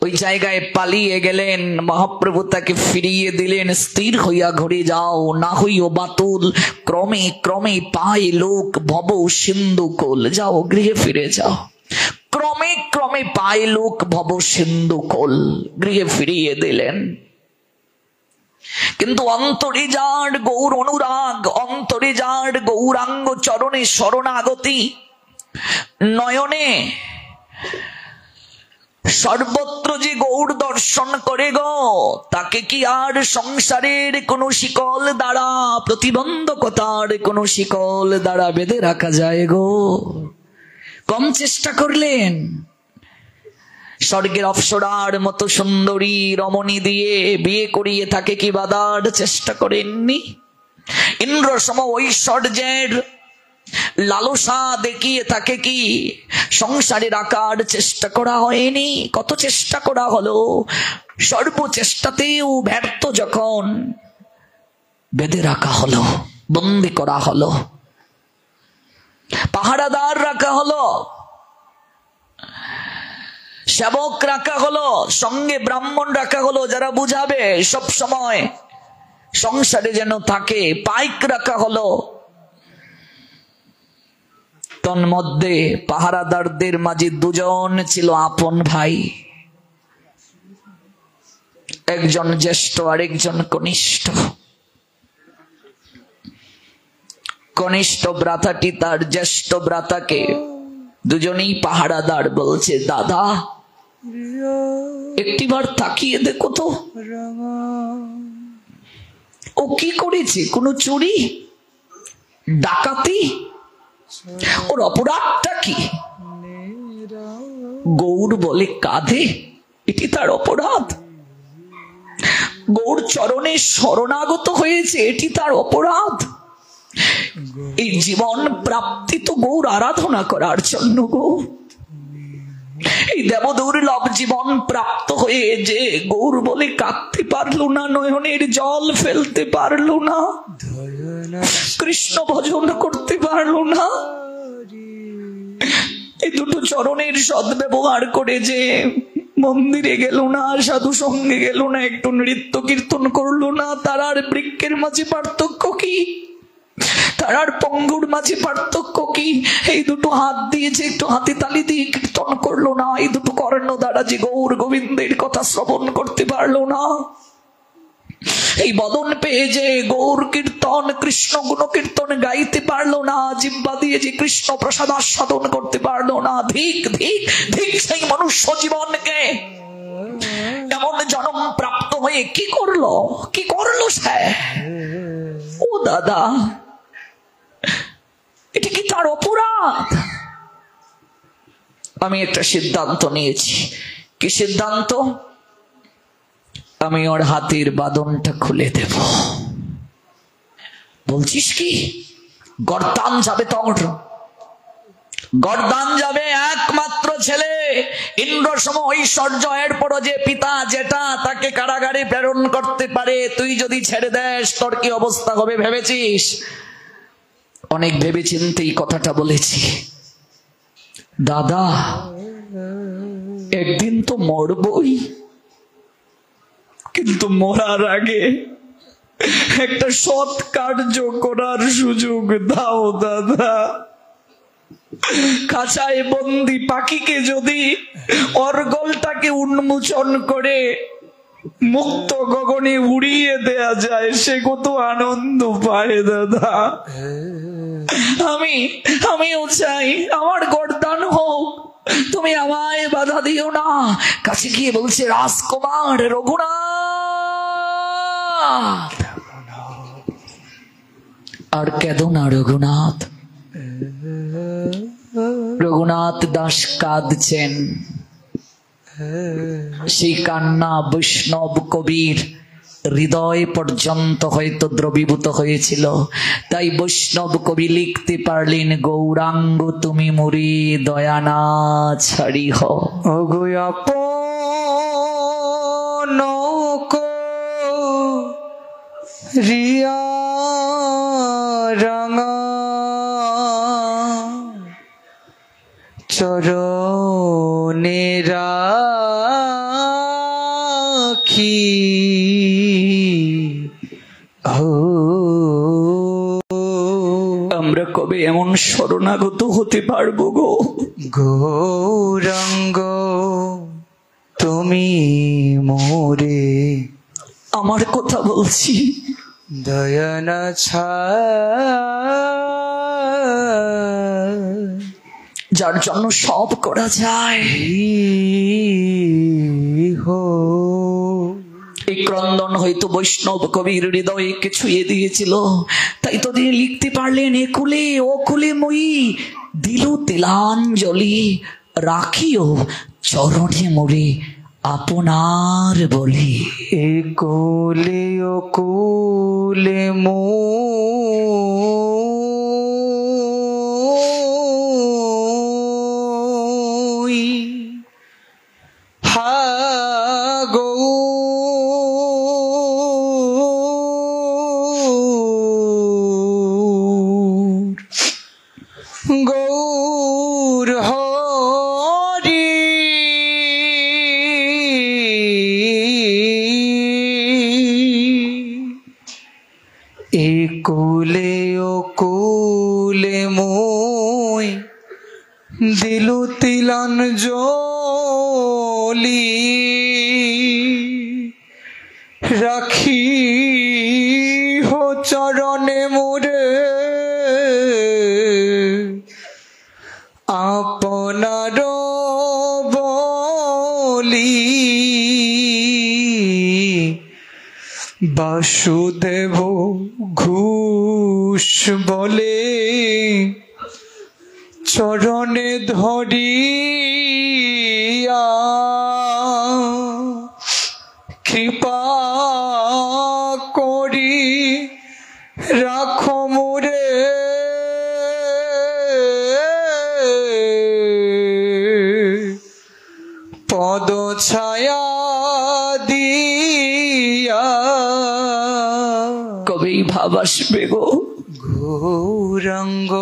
ওই জায়গায় পালিয়ে গেলেন। মহাপ্রভু তাকে ফিরিয়ে দিলেন, স্থির হইয়া ঘরে যাও, না হইও বাতুল, ক্রমে ক্রমে পায় লোক ভব সিন্ধু কোল। যাও, গৃহে ফিরে যাও। ক্রমে ক্রমে পায় লোক ভব সিন্ধু কোল, গৃহে ফিরিয়ে দিলেন। কিন্তু অন্তরে যার গৌর অনুরাগ, অন্তরে যার গৌরাঙ্গ চরণে শরণাগতি, নয়নে সর্বত্র যে গৌর দর্শন করে গো, তাকে কি আর সংসারের কোন শিকল দ্বারা, প্রতিবন্ধকতার কোন শিকল দ্বারা বেঁধে রাখা যায় গো? কম চেষ্টা করলেন? স্বর্গের অপ্সরার মতো সুন্দরী রমণী দিয়ে বিয়ে করিয়ে তাকে কি বাঁধার চেষ্টা করেননি? ইন্দ্র সম ঐশ্বর্যের লালসা দেখিয়ে তাকে কি সংসারে রাখার চেষ্টা করা হয়নি? কত চেষ্টা করা হলো, সর্বচেষ্টাতেও ব্যর্থ। যখন বেঁধে রাখা হলো, বন্দী করা হলো, পাহারাদার রাখা হলো, সেবক রাখা হলো, সঙ্গে ব্রাহ্মণ রাখা হলো যারা বুঝাবে সব সময় সংসারে যেন থাকে, পাইক রাখা হলো। তন্মধ্যে পাহারাদারদের মাঝে দুজন ছিল আপন ভাই, একজন জ্যেষ্ঠ আর একজন কনিষ্ঠ। কনিষ্ঠ ভ্রাতাটি তার জ্যেষ্ঠ ভ্রাতাকে, দুজনেই পাহারাদার, বলছে দাদা একটিবার তাকিয়ে দেখো তো ও কি করেছে, কোনো চুরি ডাকাতি, ওর অপরাধটা কি? গৌর বলে কাঁধে, এটি তার অপরাধ। গৌর চরণে শরণাগত হয়েছে, এটি তার অপরাধ। এই জীবন প্রাপ্তি তো গৌর আরাধনা করার জন্য গো। এই দেবদুর্লভ জীবন প্রাপ্ত হয়ে যে গৌর বলে কাঁদতে পারলো না, নয়নের জল ফেলতে পারলো না, কৃষ্ণ ভজন করতে পারলো না, এই দুটো চরণের সদ্ব্যবহার করে যে মন্দিরে গেল না, সাধু সঙ্গে গেল না, একটু নৃত্য কীর্তন করলো না, তার আর বৃক্ষের মাঝে পার্থক্য কি? তার আর পঙ্গুর মাঝে পার্থক্য কি? এই দুটো হাত দিয়েছে, একটু হাতে তালি দিয়ে কীর্তন করলো না, এই দুটো কর্ণ দ্বারা যে গৌর গোবিন্দের কথা শ্রবণ করতে পারলো না, এই বদন পেয়ে যে গৌর কীর্তন কৃষ্ণ গুণ কীর্তন গাইতে পারলো না, জিহ্বা দিয়ে যে কৃষ্ণ প্রসাদ আস্বাদন করতে পারলো না, ধিক ধিক ধিক সেই মনুষ্য জীবনকে। এমন জন্ম প্রাপ্ত হয়ে কি করলো, কি করলো সে? ও দাদা, এটা কি তার অপরাধ? আমি একটা সিদ্ধান্ত নিয়েছি। কি সিদ্ধান্ত? আমি ওর হাতের বাঁধনটা খুলে দেব। বলছিস কি? গর্দান যাবে তোর, গর্দান যাবে। একমাত্র ছেলে, ইন্দ্র সম ঐশ্বর্য, এরপরও যে পিতা যেটা তাকে কারাগারে প্রেরণ করতে পারে, তুই যদি ছেড়ে দেস তোর কি অবস্থা হবে ভেবেছিস? অনেক ভেবে চিন্তেই কথাটা বলেছি। দাদা একদিন তো মরবই, কিন্তু মরার আগে একটা সৎ কার্য করার সুযোগ দাও দাদা। খাঁচায় বন্দি পাখিকে যদি অর্গলটাকে উন্মোচন করে মুক্ত গগনে উড়িয়ে দেয়া যায়, সে কত আনন্দ পায় দাদা। আমিও চাই আমার গর্দান হোক, তুমি আমায় বাধা দিও না। কাছে গিয়ে বলছে, রাজকুমার রঘুনাথ, আর কেঁদো না রঘুনাথ। রঘুনাথ দাস কাঁদছেন। সেই কান্না বৈষ্ণব কবির হৃদয় পর্যন্ত হয়তো দ্রবীভূত হয়েছিল। তাই বৈষ্ণব কবি লিখতে পারলেন, গৌরাঙ্গ তুমি মুরি দয়া না ছাড়িহ। রিয়া রাঙা চরণে রাখি, আমরা কবে এমন শরণাগত হতে পারবো গো? গৌরাঙ্গ তুমি মোরে, আমার কথা বলছি, দয়ানা যার জন্য সব করা যায়। এই ক্রন্দন হয়তো বৈষ্ণব কবির হৃদয়কে ছুঁয়ে দিয়েছিল। তাই তো তিনি লিখতে পারলেন, একুলে ও কুলে মই দিলু তিলাঞ্জলি, রাখিও চরণে মোরে আপনার বলি। একুলে ও কুলে মই হা গৌর হরি একুলে ও কুলে মই দিলু তিলাঞ্জলি, রাখি হো চরণে মোরে আপনার বলি বাসুদেব ঘোষ বলে চরণে ধরিয়া কৃপা করি রাখো মোরে পদ ছায়া দিয়া। কবেই ভাব আসবে গো গৌরাঙ্গ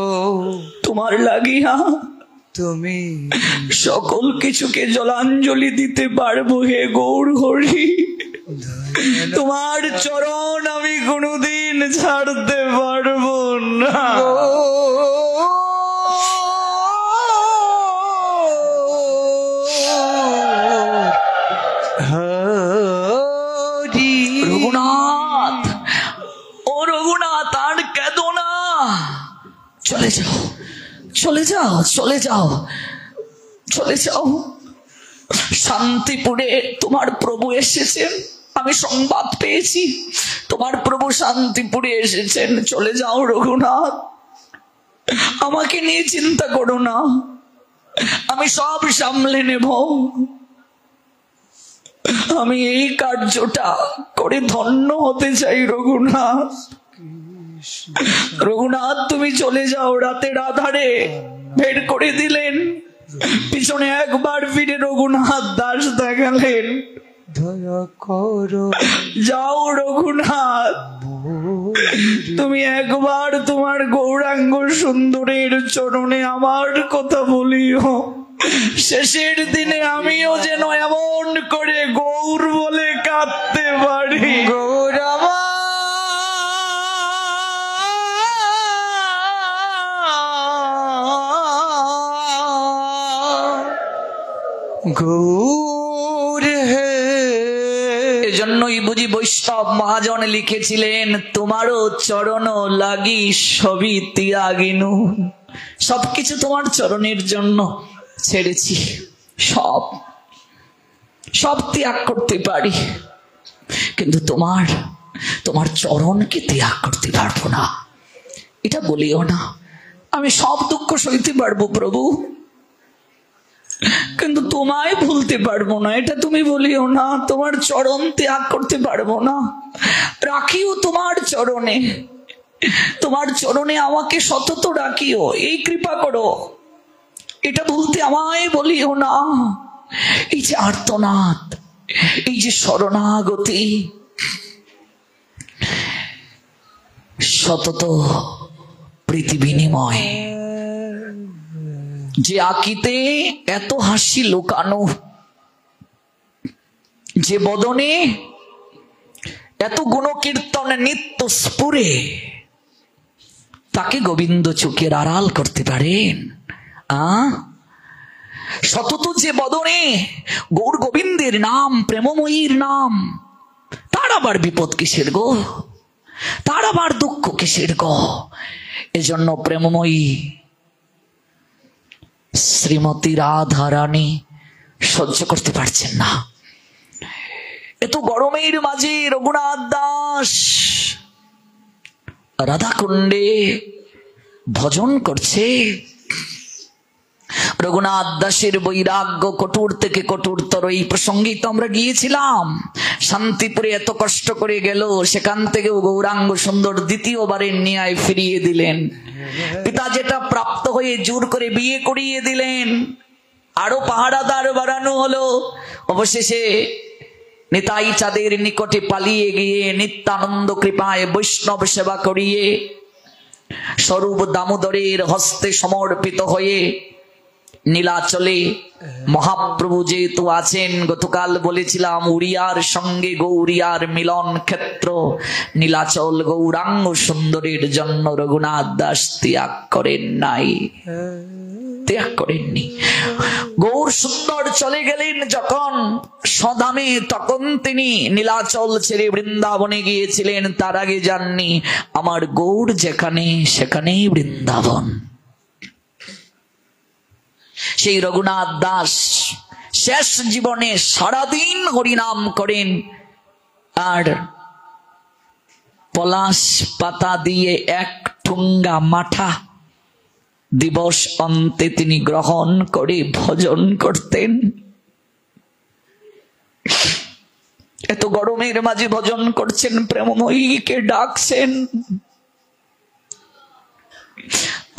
তোমার লাগিয়া তুমি সকল কিছুকে জলাঞ্জলি দিতে পারবো হে গৌর হরি। তোমার চরণ আমি কোনোদিন ছাড়তে পারবো না। রঘুনাথ, ও রঘুনাথ, আর কেঁদো না, চলে যাও, চলে যাও, চলে যাও, চলে যাও। শান্তিপুরে তোমার প্রভু এসেছেন, আমি সংবাদ পেয়েছি তোমার প্রভু শান্তিপুরে এসেছেন। চলে যাও রঘুনাথ, আমাকে নিয়ে চিন্তা করো না, আমি সব সামলে নেব। আমি এই কার্যটা করে ধন্য হতে চাই রঘুনাথ। রঘুনাথ তুমি চলে যাও। রাতের আধারে বের করে দিলেন, পিছনে একবার ফিরে রঘুনাথ দাস দেখালেন। দয়া করো যাও রঘুনাথ, তুমি একবার তোমার গৌরাঙ্গ সুন্দরের চরণে আমার কথা বলিও। শেষের দিনে আমিও যেন এমন করে গৌর বলে কাঁদতে পারি। গৌরামা গৌর হে। এজন্যই বুঝি বৈষ্ণব মহাজন লিখেছিলেন, তোমারও চরণ লাগি সবই ত্যাগিনু। সবকিছু তোমার চরণের জন্য ছেড়েছি, সব সব ত্যাগ করতে পারি, কিন্তু তোমার চরণকে ত্যাগ করতে পারবো না। এটা বলিও না, আমি সব দুঃখ সইতে পারবো প্রভু, কিন্তু তোমায় ভুলতে পারবো না, এটা তুমি বলিও না। তোমার চরণ ত্যাগ করতে পারবো না, রাখিও তোমার চরণে, তোমার চরণে আমাকে সতত রাখিও, এই কৃপা করো, এটা ভুলতে আমায় বলিও না। এই যে আর্তনাদ, এই যে শরণাগতি, সতত প্রীতি বিনিময়, যে আকিতে এত হাসি লুকানো, যে বদনে এত গুণকীর্তন নিত্য স্ফুরে, তাকে গোবিন্দ চোখের আড়াল করতে পারেন? সতত যে বদনে গৌর গোবিন্দের নাম, প্রেমময়ীর নাম, তার আবার বিপদ কিসের গো, তার আবার দুঃখ কিসের গো? এজন্য প্রেমময়ী শ্রীমতী রাধা রানী সহ্য করতে পারছেন না। এত গরমের মাঝে রঘুনাথ দাস রাধাকুণ্ডে ভজন করছে। রঘুনাথ দাসের বৈরাগ্য কঠোর থেকে কঠোরতর, এই প্রসঙ্গেই তো আমরা গিয়েছিলাম। শান্তিপুরে এত কষ্ট করে গেল, সেখান থেকেও গৌরাঙ্গ সুন্দর দ্বিতীয়বারের ন্যায় ফিরিয়ে দিলেন। পিতা যেটা প্রাপ্ত হয়ে জোর করে বিয়ে করিয়ে দিলেন, আরো পাহারাদার বাড়ানো হলো। অবশেষে নিতাই চাঁদের নিকটে পালিয়ে গিয়ে নিত্যানন্দ কৃপায় বৈষ্ণব সেবা করিয়ে স্বরূপ দামোদরের হস্তে সমর্পিত হয়ে নীলাচলে মহাপ্রভু যেহেতু আছেন, গতকাল বলেছিলাম উড়িয়ার সঙ্গে গৌরিয়ার মিলন ক্ষেত্র নীলাচল, গৌরাঙ্গ সুন্দরের জন্য রঘুনাথ দাস ত্যাগ করেন নাই, ত্যাগ করেননি। গৌর সুন্দর চলে গেলেন যখন সদামে, তখন তিনি নীলাচল ছেড়ে বৃন্দাবনে গিয়েছিলেন, তার আগে যাননি। আমার গৌর যেখানে সেখানেই বৃন্দাবন। সেই রঘুনাথ দাস শেষ জীবনে সারাদিন হরিনাম করেন, আর পলাশ পাতা দিয়ে এক ঠুঙ্গা মাঠা দিবস অন্তে তিনি গ্রহণ করে ভজন করতেন। এত গরমের মাঝে ভজন করছেন, প্রেমময়ীকে ডাকছেন।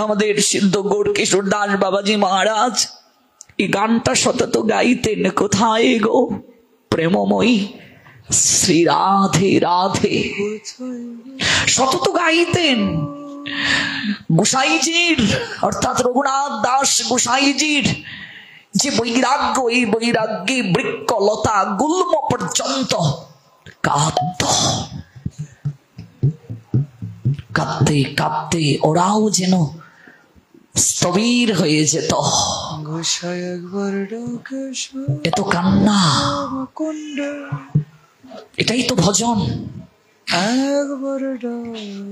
আমাদের সিদ্ধ গৌরকিশোর দাস বাবাজি মহারাজ এই গানটা সতত গাইতেন, কোথায় গো প্রেমময়ী শ্রী রাধে রাধে, সতত গাইতেন। গোসাইজির অর্থাৎ রঘুনাথ দাস গোসাইজির যে বৈরাগ্য, এই বৈরাগ্যে বৃক্ষ লতা গুল্ম পর্যন্ত কাঁদত। কাঁদতে কাঁদতে ওরাও যেন স্থবির হয়ে যেত। এত কান্না, এটাই তো ভজন।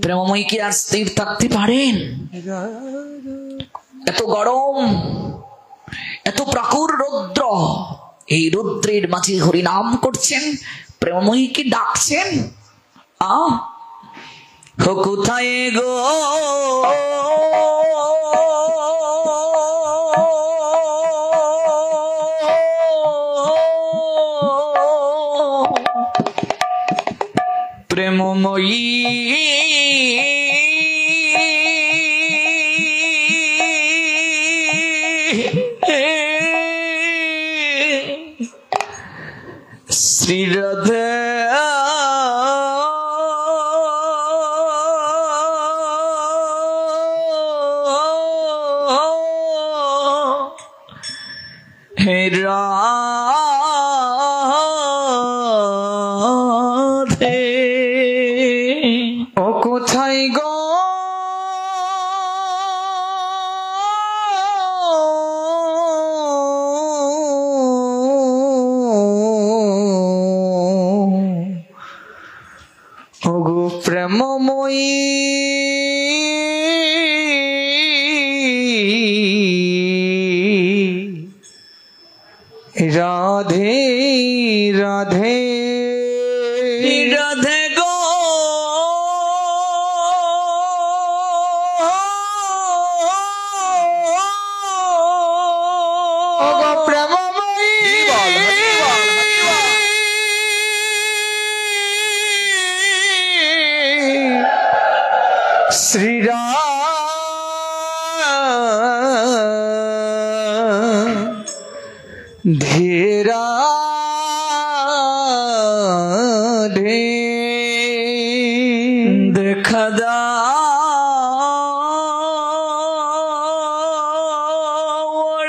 প্রেমময়ী কি আর স্থির থাকতে পারেন? এত গরম, এত প্রাকুর রৌদ্র, এই রৌদ্রের মাঝে হরিনাম করছেন, প্রেমময়ীকে ডাকছেন। কোথায় গো প্রেমময়ী শ্রী রাধে হে রাধে, ও কোথায় গো ওগো প্রেমময়ী রাধে রাধে রাধে গো ওগো প্রেমময়ী শ্রী ধীরা ঢে দেখা দাও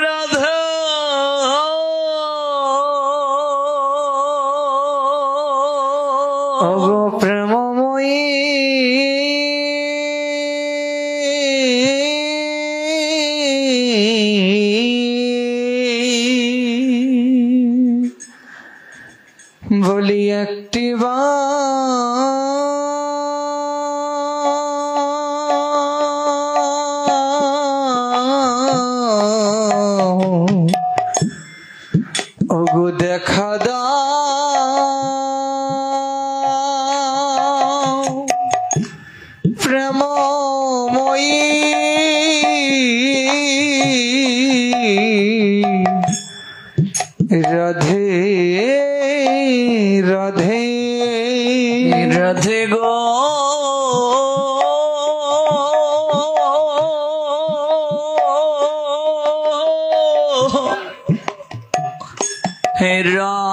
রাধা, ওগো প্রেমময়ী বলি একটি ওগো দেখা দাও প্রেমময়ী রাধে রাধে রাধে গো হে রাধে,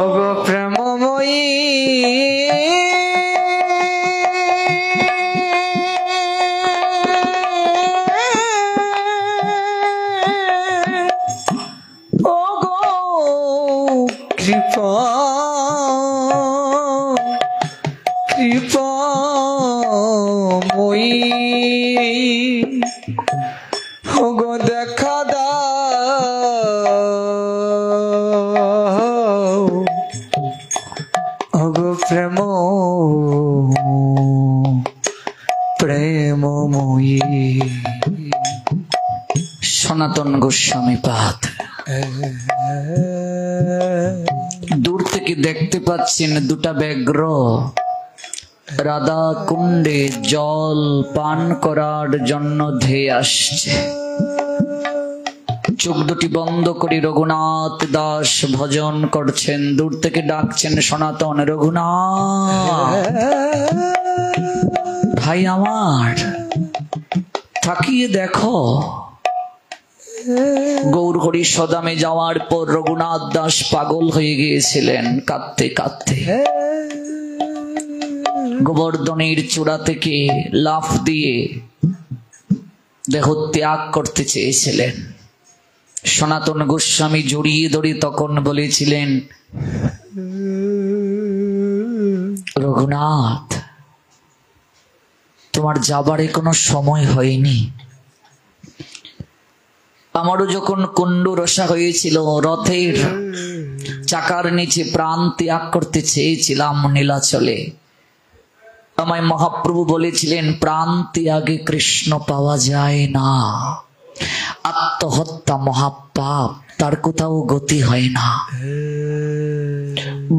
ওগো প্রেমময়ী ওগো কৃপা কৃপাময়ী ওগো দেখা দাও অগো প্রেম প্রেমময়ী সনাতন গোস্বামী পাদ দূর থেকে দেখতে পাচ্ছেন দুটা ব্যাঘ্র রাধা কুণ্ডে জল পান করার জন্য ধেয়ে আসছে। চোখ দুটি বন্ধ করে রঘুনাথ দাস ভজন করছেন, দূর থেকে ডাকছেন সনাতন, রঘুনাথ ভাই আমার তাকিয়ে দেখো। গৌর হরি সদামে যাওয়ার পর রঘুনাথ দাস পাগল হয়ে গিয়েছিলেন, কাঁদতে কাঁদতে গোবর্ধনের চূড়া থেকে লাফ দিয়ে দেহ ত্যাগ করতে চেয়েছিলেন। সনাতন গোস্বামী জড়িয়ে ধরে তখন বলেছিলেন, রঘুনাথ তোমার যাবারে কোনো সময় হয়নি। আমারও যখন কুণ্ডু রসা হয়েছিল, রথের চাকার নিচে প্রাণ ত্যাগ করতে চেয়েছিলাম নীলাচলে, আমায় মহাপ্রভু বলেছিলেন প্রাণ ত্যাগে কৃষ্ণ পাওয়া যায় না, আত্মহত্যা মহাপাপ, তার কোথাও গতি হয় না।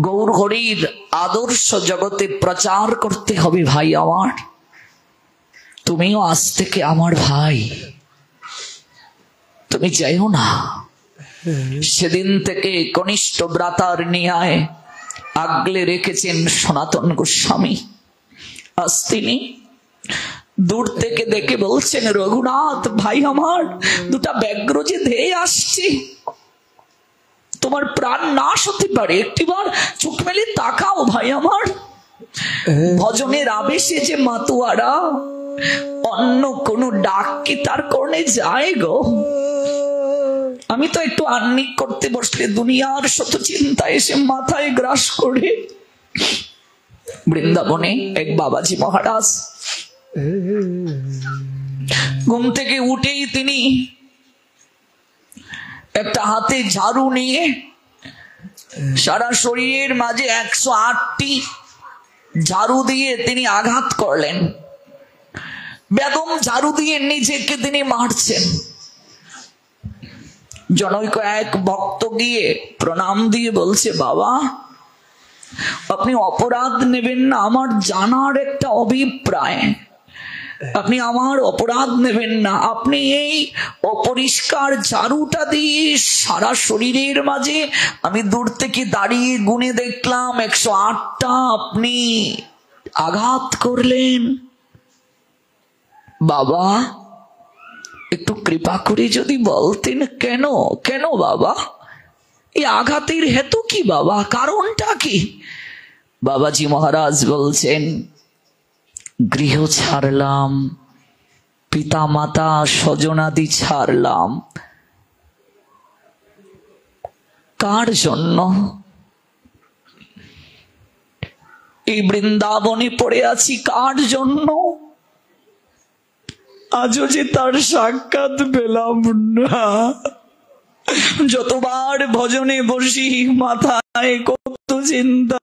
গৌর হরির আদর্শ জগতে প্রচার করতে হবে ভাই আমার, তুমিও আজ থেকে আমার ভাই, তুমি যাইও না। সেদিন থেকে কনিষ্ঠ ভ্রাতার ন্যায় আগলে রেখেছেন সনাতন গোস্বামী। আজ তিনি দূর থেকে দেখে বলছেন, রঘুনাথ ভাই আমার, দুটা ব্যাঘ্র যে ধেয়ে আসছে, তোমার প্রাণ নাশ হতে পারে, একটিবার চোখ মেলে তাকাও ভাই আমার। ভজনের আবেশে যে মাতুয়ারা, অন্য কোনো ডাক কি তার কর্ণে যায় গো? আমি তো একটু আহ্নিক করতে বসলে দুনিয়ার শত চিন্তা এসে মাথায় গ্রাস করে। বৃন্দাবনে এক বাবাজি মহারাজ ঘুম থেকে উঠেই তিনি একটা হাতে ঝাড়ু নিয়ে সারা শরীরের মাঝে 108টি ঝাড়ু দিয়ে তিনি আঘাত করলেন। বেদম ঝাড়ু দিয়ে নিজেকে তিনি মারছেন। জনৈক এক ভক্ত গিয়ে প্রণাম দিয়ে বলছে, বাবা আপনি অপরাধ নেবেন না, আমার জানার একটা অভিপ্রায়, আপনি আমার অপরাধ নেবেন না, আপনি এই অপরিষ্কার ঝাড়ুটা দিয়ে সারা শরীরের মাঝে আমি দূর থেকে দাঁড়িয়ে গুনে দেখলাম 108টা আপনি আঘাত করলেন। বাবা একটু কৃপা করে যদি বলতেন কেন কেন বাবা, এই আঘাতের হেতু কি বাবা, কারণটা কি? বাবাজি মহারাজ বলছেন, গৃহ ছাড়লাম, পিতা মাতা স্বজনাদি ছাড়লাম, কার জন্য? এই বৃন্দাবনে পড়ে আছি কার জন্য? আজও যে তার সাক্ষাৎ পেলাম না। যতবার ভজনে বসি মাথায় কত চিন্তা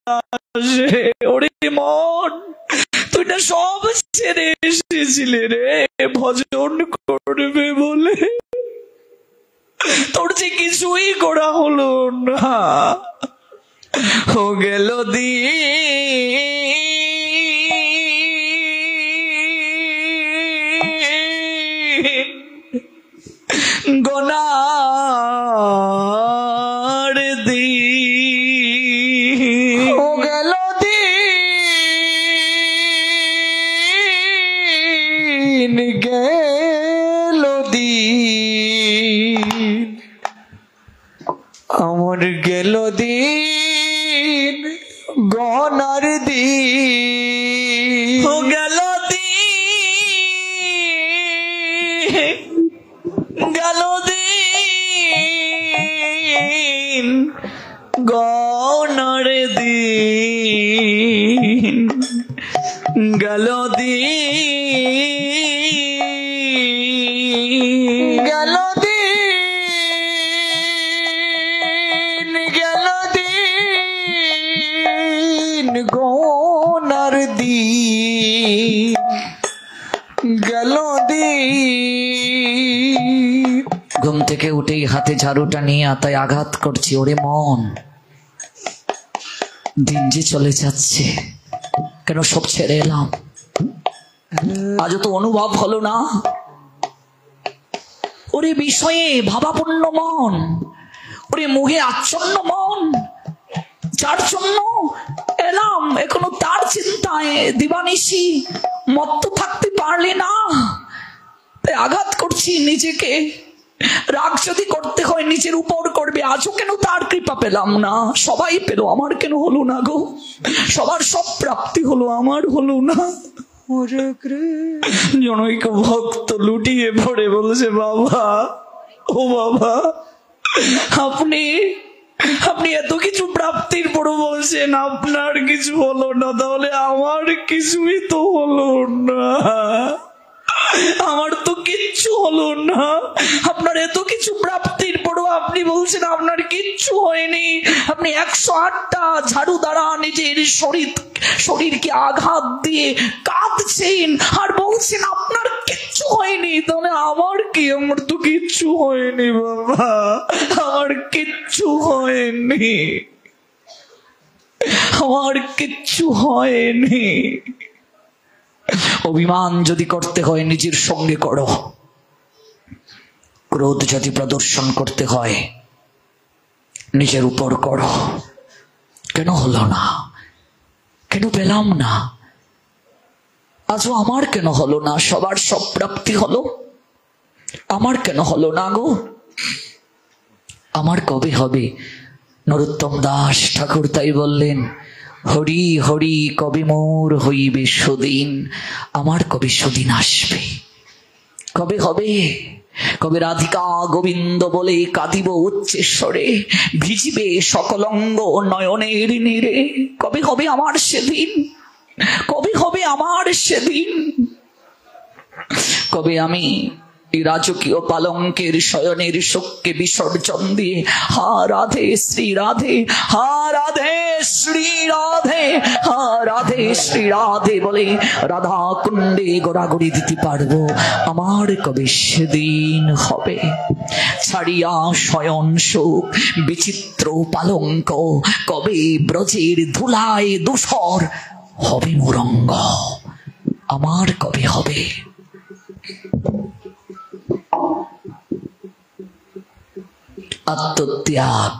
আসে, ওরে মন তুই না সব ছেড়ে এসেছিলে রে ভজন করবে বলে, তোর যে কিছুই করা হলো না। ও গেল গনার দিন, ও গেল দিন, গেল দিন, আমার গেল দিন গনার দিন, ও গেল দিন, গেল দিন গণর দিন, গেল দিন, গেল দিন, গেল দিন গোনার দিন গেল দিন। ঘুম থেকে উঠেই হাতে ঝাড়ুটা নিয়ে আতায় আঘাত করছি, ওরে মন, দিন যে চলে যাচ্ছে, কেন সব ছেড়ে এলাম? আজও তো অনুভব হলো না। ওরে বিষয়ে ভাবাপন্ন মন, ওরে মুখে আচ্ছন্ন মন, যার জন্য এলাম এখনো তার চিন্তায় দিবানিশি মত্ত থাকতে পারলে না, তাই আঘাত করছি নিজেকে। রাগ যদি করতে হয় নিজের উপর করবে। আজও কেন তার কৃপা পেলাম না? সবাই পেল, আমার কেন হলো না গো? সবার সব প্রাপ্তি হলো, আমার হলো না। জনৈক ভক্ত লুটিয়ে পড়ে বলছে, বাবা, ও বাবা, আপনি এত কিছু প্রাপ্তির পরও বলছেন আপনার কিছু হলো না, তাহলে আমার কিছুই তো হলো না। আমার তো কিচ্ছু হলো না। আপনার এত কিছু প্রাপ্তির পরও আপনি বলছেন আপনার কিচ্ছু হয়নি। আপনি 108টা ঝাড়ু দ্বারা নিজের শরীরকে আঘাত দিয়ে কাঁদছেন আর বলছেন আপনার কিচ্ছু হয়নি, তাহলে আমার কি? আমার তো কিচ্ছু হয়নি বাবা, আমার কিচ্ছু হয়নি, আমার কিচ্ছু হয়নি। অভিমান যদি করতে হয় নিজের সঙ্গে করো, ক্রোধ যদি প্রদর্শন করতে হয় নিজের উপর করো। কেন হলো না? কেন পেলাম না? আজও আমার কেন হলো না? সবার সব প্রাপ্তি হলো, আমার কেন হলো না গো? আমার কবে হবে? নরোত্তম দাস ঠাকুর তাই বললেন, হরি হরি কবে মোর হইবে সুদিন। আমার কবে সুদিন আসবে? কবে হবে? কবে রাধিকা গোবিন্দ বলে কাঁদিব উচ্চেশ্বরে, ভিজিবে সকল অঙ্গ নয়নের নীরে? কবে হবে আমার সেদিন? কবে হবে আমার সেদিন? কবে আমি এই রাজকীয় পালঙ্কের শয়নের শোককে বিসর্জন দিয়ে হা রাধে শ্রী রাধে, হা রাধে শ্রী রাধে, হা রাধে শ্রী রাধে বলে রাধা কুণ্ডে গোড়াগড়ি দিতে পারবো? আমার কবে সেদিন হবে? ছাড়িয়া শয়ন শোক বিচিত্র পালঙ্ক, কবে ব্রজের ধুলায় ধূসর হবে মোরঙ্গ? আমার কবে হবে? আত্মত্যাগ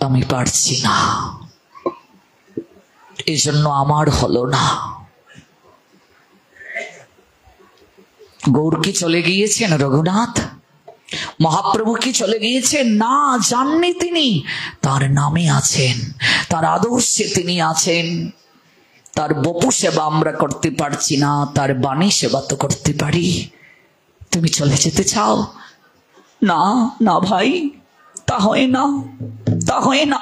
আমি পারছি না, এজন্য আমার হলো না। গৌর কি চলে গিয়েছেন? রঘুনাথ মহাপ্রভু কি চলে গিয়েছেন? না, জাননি তিনি। তার নামে আছেন, তার আদর্শে তিনি আছেন। তার বপু সেবা আমরা করতে পারছি না, তার বাণী সেবা তো করতে পারি। তুমি চলে যেতে চাও? না না ভাই, তা হয় না, তা হয় না।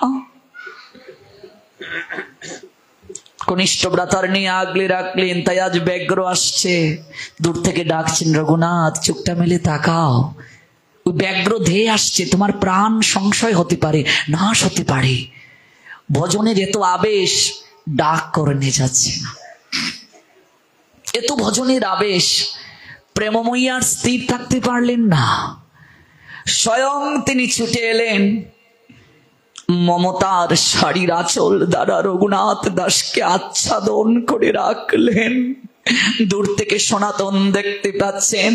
কনিষ্ঠ ব্রাতার নিয়ে আগলে রাখলেন, তাই আজ ব্যগ্র আসছে, দূর থেকে ডাকছেন, রঘুনাথ চোখটা মেলে তাকাও। ওই ব্যগ্র ধেয়ে আসছে, তোমার প্রাণ সংশয় হতে পারে, নাশ হতে পারে। ভজনের এত আবেশ, ডাক করে নিয়ে যাচ্ছে না। এত ভজনের আবেশ, প্রেমময়ী আর স্থির থাকতে পারলেন না। স্বয়ং তিনি ছুটে এলেন, মমতার শাড়ির আঁচল দ্বারা রঘুনাথ দাসকে আচ্ছাদন করে রাখলেন। দূর থেকে সনাতন দেখতে পাচ্ছেন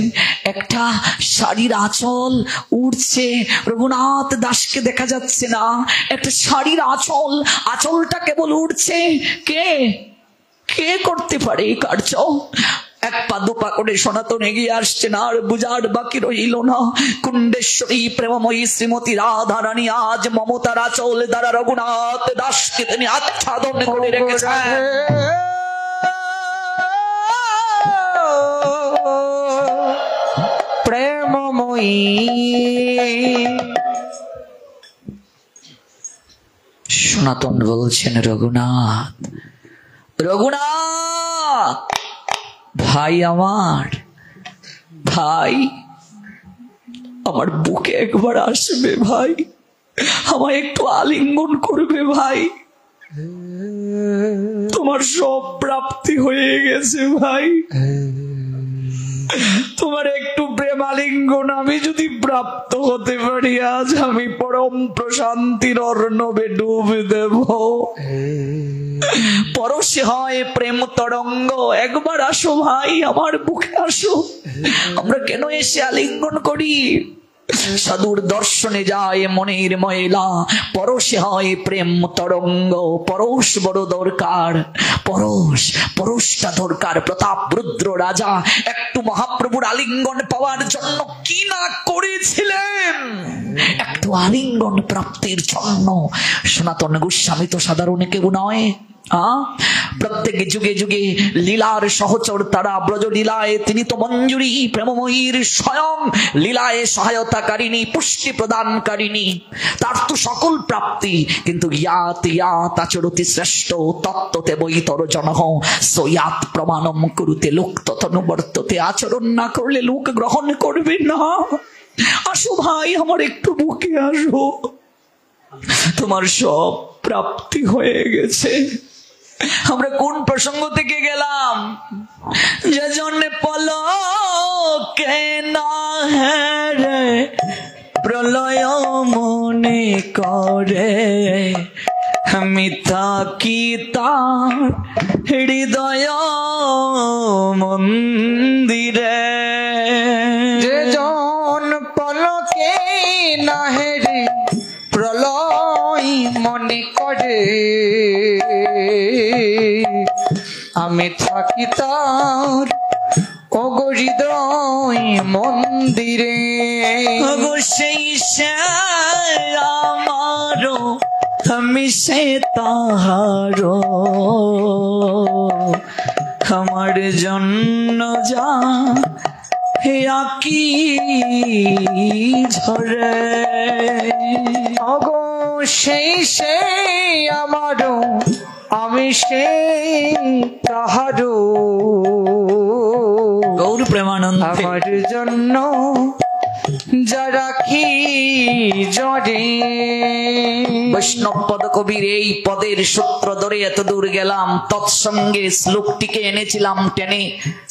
একটা শাড়ির আঁচল উড়ছে, রঘুনাথ দাসকে দেখা যাচ্ছে না। একটা শাড়ির আঁচল, আঁচলটা কেবল উড়ছে। কে কে করতে পারে এই কার্য? এক পা দুপা করে সনাতন এগিয়ে আসছেন, আর বুঝার বাকি রইল না। কুণ্ডেশ্বরী প্রেমময়ী শ্রীমতী রাধা রানী আজ মমতার আঁচল দ্বারা রঘুনাথ দাসকে তিনি আচ্ছাদন করে রেখেছেন। প্রেমময়ী সনাতন বলছেন, রঘুনাথ, রঘুনাথ ভাই আমার, ভাই আমার বুকে একবার আসবে ভাই, আমায় একটু আলিঙ্গন করবে ভাই, তোমার সব প্রাপ্তি হয়ে গেছে ভাই, তোমার একটু প্রেম আলিঙ্গন আমি যদি প্রাপ্ত হতে পারি, আজ আমি পরম প্রশান্তির অর্ণবে ডুব দেব। পরশে হয় প্রেম তরঙ্গ, একবার আসো ভাই, আমার বুকে আসো। আমরা কেন এসে আলিঙ্গন করি? সাধুর দর্শনে যায় মনের ময়লা, পরশে হয় প্রেম তরঙ্গ। পরশ বড় দরকার, পরশটা দরকার। প্রতাপ রুদ্র রাজা একটু মহাপ্রভুর আলিঙ্গন পাওয়ার জন্য কি না করেছিলেন, একটু আলিঙ্গন প্রাপ্তির জন্য। সনাতন গোস্বামী তো সাধারণ কেউ নয়। প্রত্যেক যুগে যুগে লীলার সহচর তারা। ব্রজ লীলায় তিনি তো মঞ্জুরি, প্রেমময়ীর স্বয়ং লীলায় সহায়তাকারিণী, পুষ্টি প্রদানকারিণী, তার তো সকল প্রাপ্তি। কিন্তু ইয়াত ইয়াত আচরতি শ্রেষ্ঠ তত্ত্বতে বৈতর জনঃ সয়াত প্রমাণম কুরুতে লোক ততনুবর্ততে। আচরণ না করলে লোক গ্রহণ করবে না। আসো ভাই, আমার একটু বুকে আসো, তোমার সব প্রাপ্তি হয়ে গেছে। আমরা কোন প্রসঙ্গ থেকে গেলাম? যে জন্য পলকে না রে প্রলয় মনে করে, মিথ্যা কি তার হৃদয় মন্দিরে। যে জন পলকে না রে প্রলয় মনে করে, আমি থাকি তার ওগো হৃদয় মন্দিরে। ওগো সেই সে আমারো, আমি সে তাহারো, আমার জন্য যা আকি ঝরে। ওগো সেই সে আমারো, আমি সেই তাহারো, গৌর প্রেমানন্দ আমার জন্য যারা কি জরে। বৈষ্ণব পদ কবির এই পদের সূত্র ধরে এত দূর গেলাম। তৎসঙ্গে শ্লোকটিকে এনেছিলাম টেনে।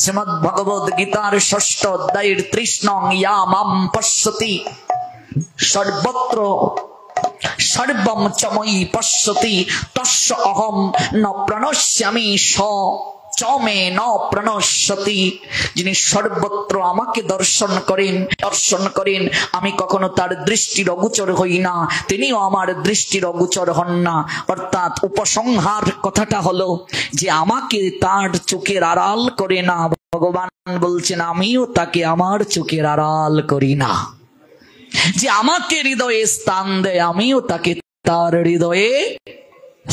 শ্রীমদ্ ভগবদ গীতার 6ষ্ঠ অধ্যায়ের 30 নং ইয়া মাম পশ্যতি সর্বত্র সর্বম চময়ী পশ্যতি তস্য অহম ন প্রণশ্যামি স চমে ন প্রণশ্যতি। যিনি সর্বত্র আমাকে দর্শন করেন, আমি কখনো তার দৃষ্টির অগোচর হই না, তিনিও আমার দৃষ্টির অগোচর হন না। অর্থাৎ উপসংহার কথাটা হলো যে আমাকে তার চোখের আড়াল করে না। ভগবান বলছেন আমিও তাকে আমার চোখের আড়াল করি না। যে আমাকে হৃদয়ে স্থান দেয়, আমিও তাকে তার হৃদয়ে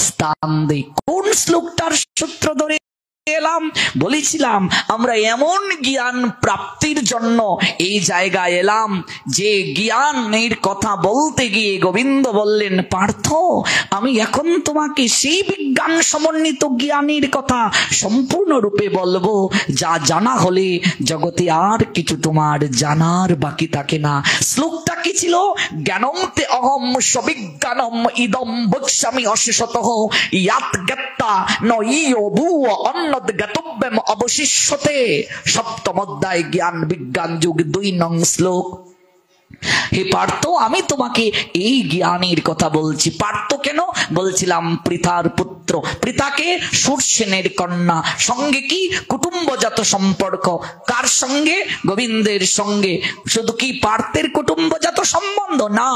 স্থান দেই। কোন শ্লোকটার সূত্র ধরে এলাম? বলেছিলাম আমরা এমন জ্ঞান প্রাপ্তির জন্য এই জায়গায় এলাম যে জ্ঞানের কথা বলতে গিয়ে গোবিন্দ বললেন, পার্থ আমি এখন তোমাকে সেই বিজ্ঞান সমন্বিত জ্ঞানের কথা সম্পূর্ণরূপে বলবো, যা জানা হলে জগতে আর কিছু তোমার জানার বাকি থাকে না। শ্লোকটা কি ছিল? জ্ঞানন্তে অহম সবিজ্ঞানম ইদম বক্ষ্যামি অশেষতঃ ইয়াত জ্ঞাত্তা ন ইয়ো ভুব অন্যদ জ্ঞাতব্যম অবশিষ্যতে। সপ্তম অধ্যায় জ্ঞান বিজ্ঞান যুগ 2 নং শ্লোক। হে পার্থ আমি তোমাকে এই জ্ঞানের কথা বলছি। পার্থ কেন বলছিলাম? পৃথার পুত্র, পৃথাকে সুরসেনের কন্যা, সঙ্গে কি কুটুম্বজাত সম্পর্ক। কার সঙ্গে? গোবিন্দের সঙ্গে। শুধু কি পার্থের কুটুম্বজাত সম্বন্ধ না,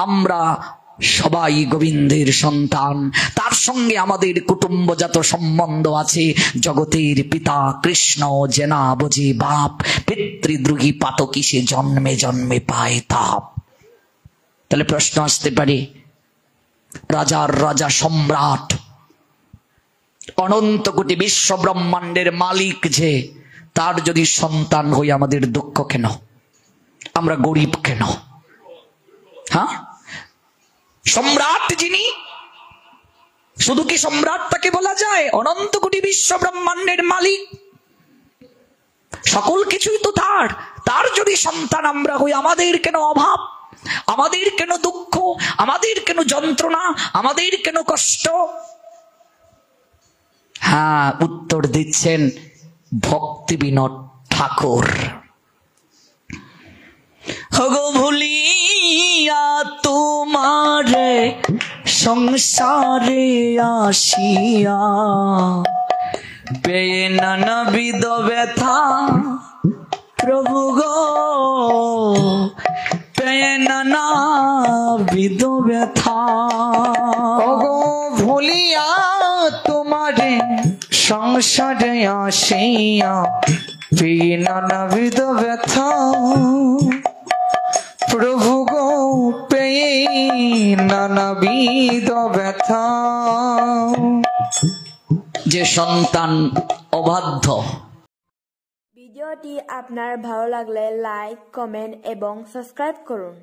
আমরা সবাই গোবিন্দের সন্তান, তার সঙ্গে আমাদের কুটুম্বজাত সম্বন্ধ আছে। জগতের পিতা কৃষ্ণ জেনা বোঝে বাপ, পিতৃদ্রোহী পাতকি সে জন্মে জন্মে পায় তাপ। তাহলে প্রশ্ন আসতে পারে, রাজার রাজা সম্রাট অনন্ত কোটি বিশ্ব ব্রহ্মাণ্ডের মালিক যে, তার যদি সন্তান হই আমাদের দুঃখ কেন? আমরা গরিব কেন? হ্যাঁ, সম্রাট যিনি, শুধু কি সম্রাট তাকে বলা যায়? অনন্ত কোটি বিশ্ব ব্রহ্মাণ্ডের মালিক, সকল কিছুই তো তার। তার যদি সন্তান আমরা হই আমাদের কেন অভাব? আমাদের কেন দুঃখ, আমাদের কেন যন্ত্রণা, আমাদের কেন কষ্ট? হ্যাঁ, উত্তর দিচ্ছেন ভক্তি বিনোদ ঠাকুর। হগো ভুলিয়া তোমারে সংসারে আসিয়া, পেয়ে নানাবিধ ব্যথা প্রভু গো, পেয়ে নানাবিধ ব্যথা। ওগো ভুলিয়া তোমারে সংসারে আসিয়া, পেয়ে নানাবিধ ব্যথা প্রভু গো, পেয়ে নানাবিধ ব্যথা। যে সন্তান অবাধ্য, ভিডিওটি আপনার ভালো লাগলে লাইক, কমেন্ট এবং সাবস্ক্রাইব করুন।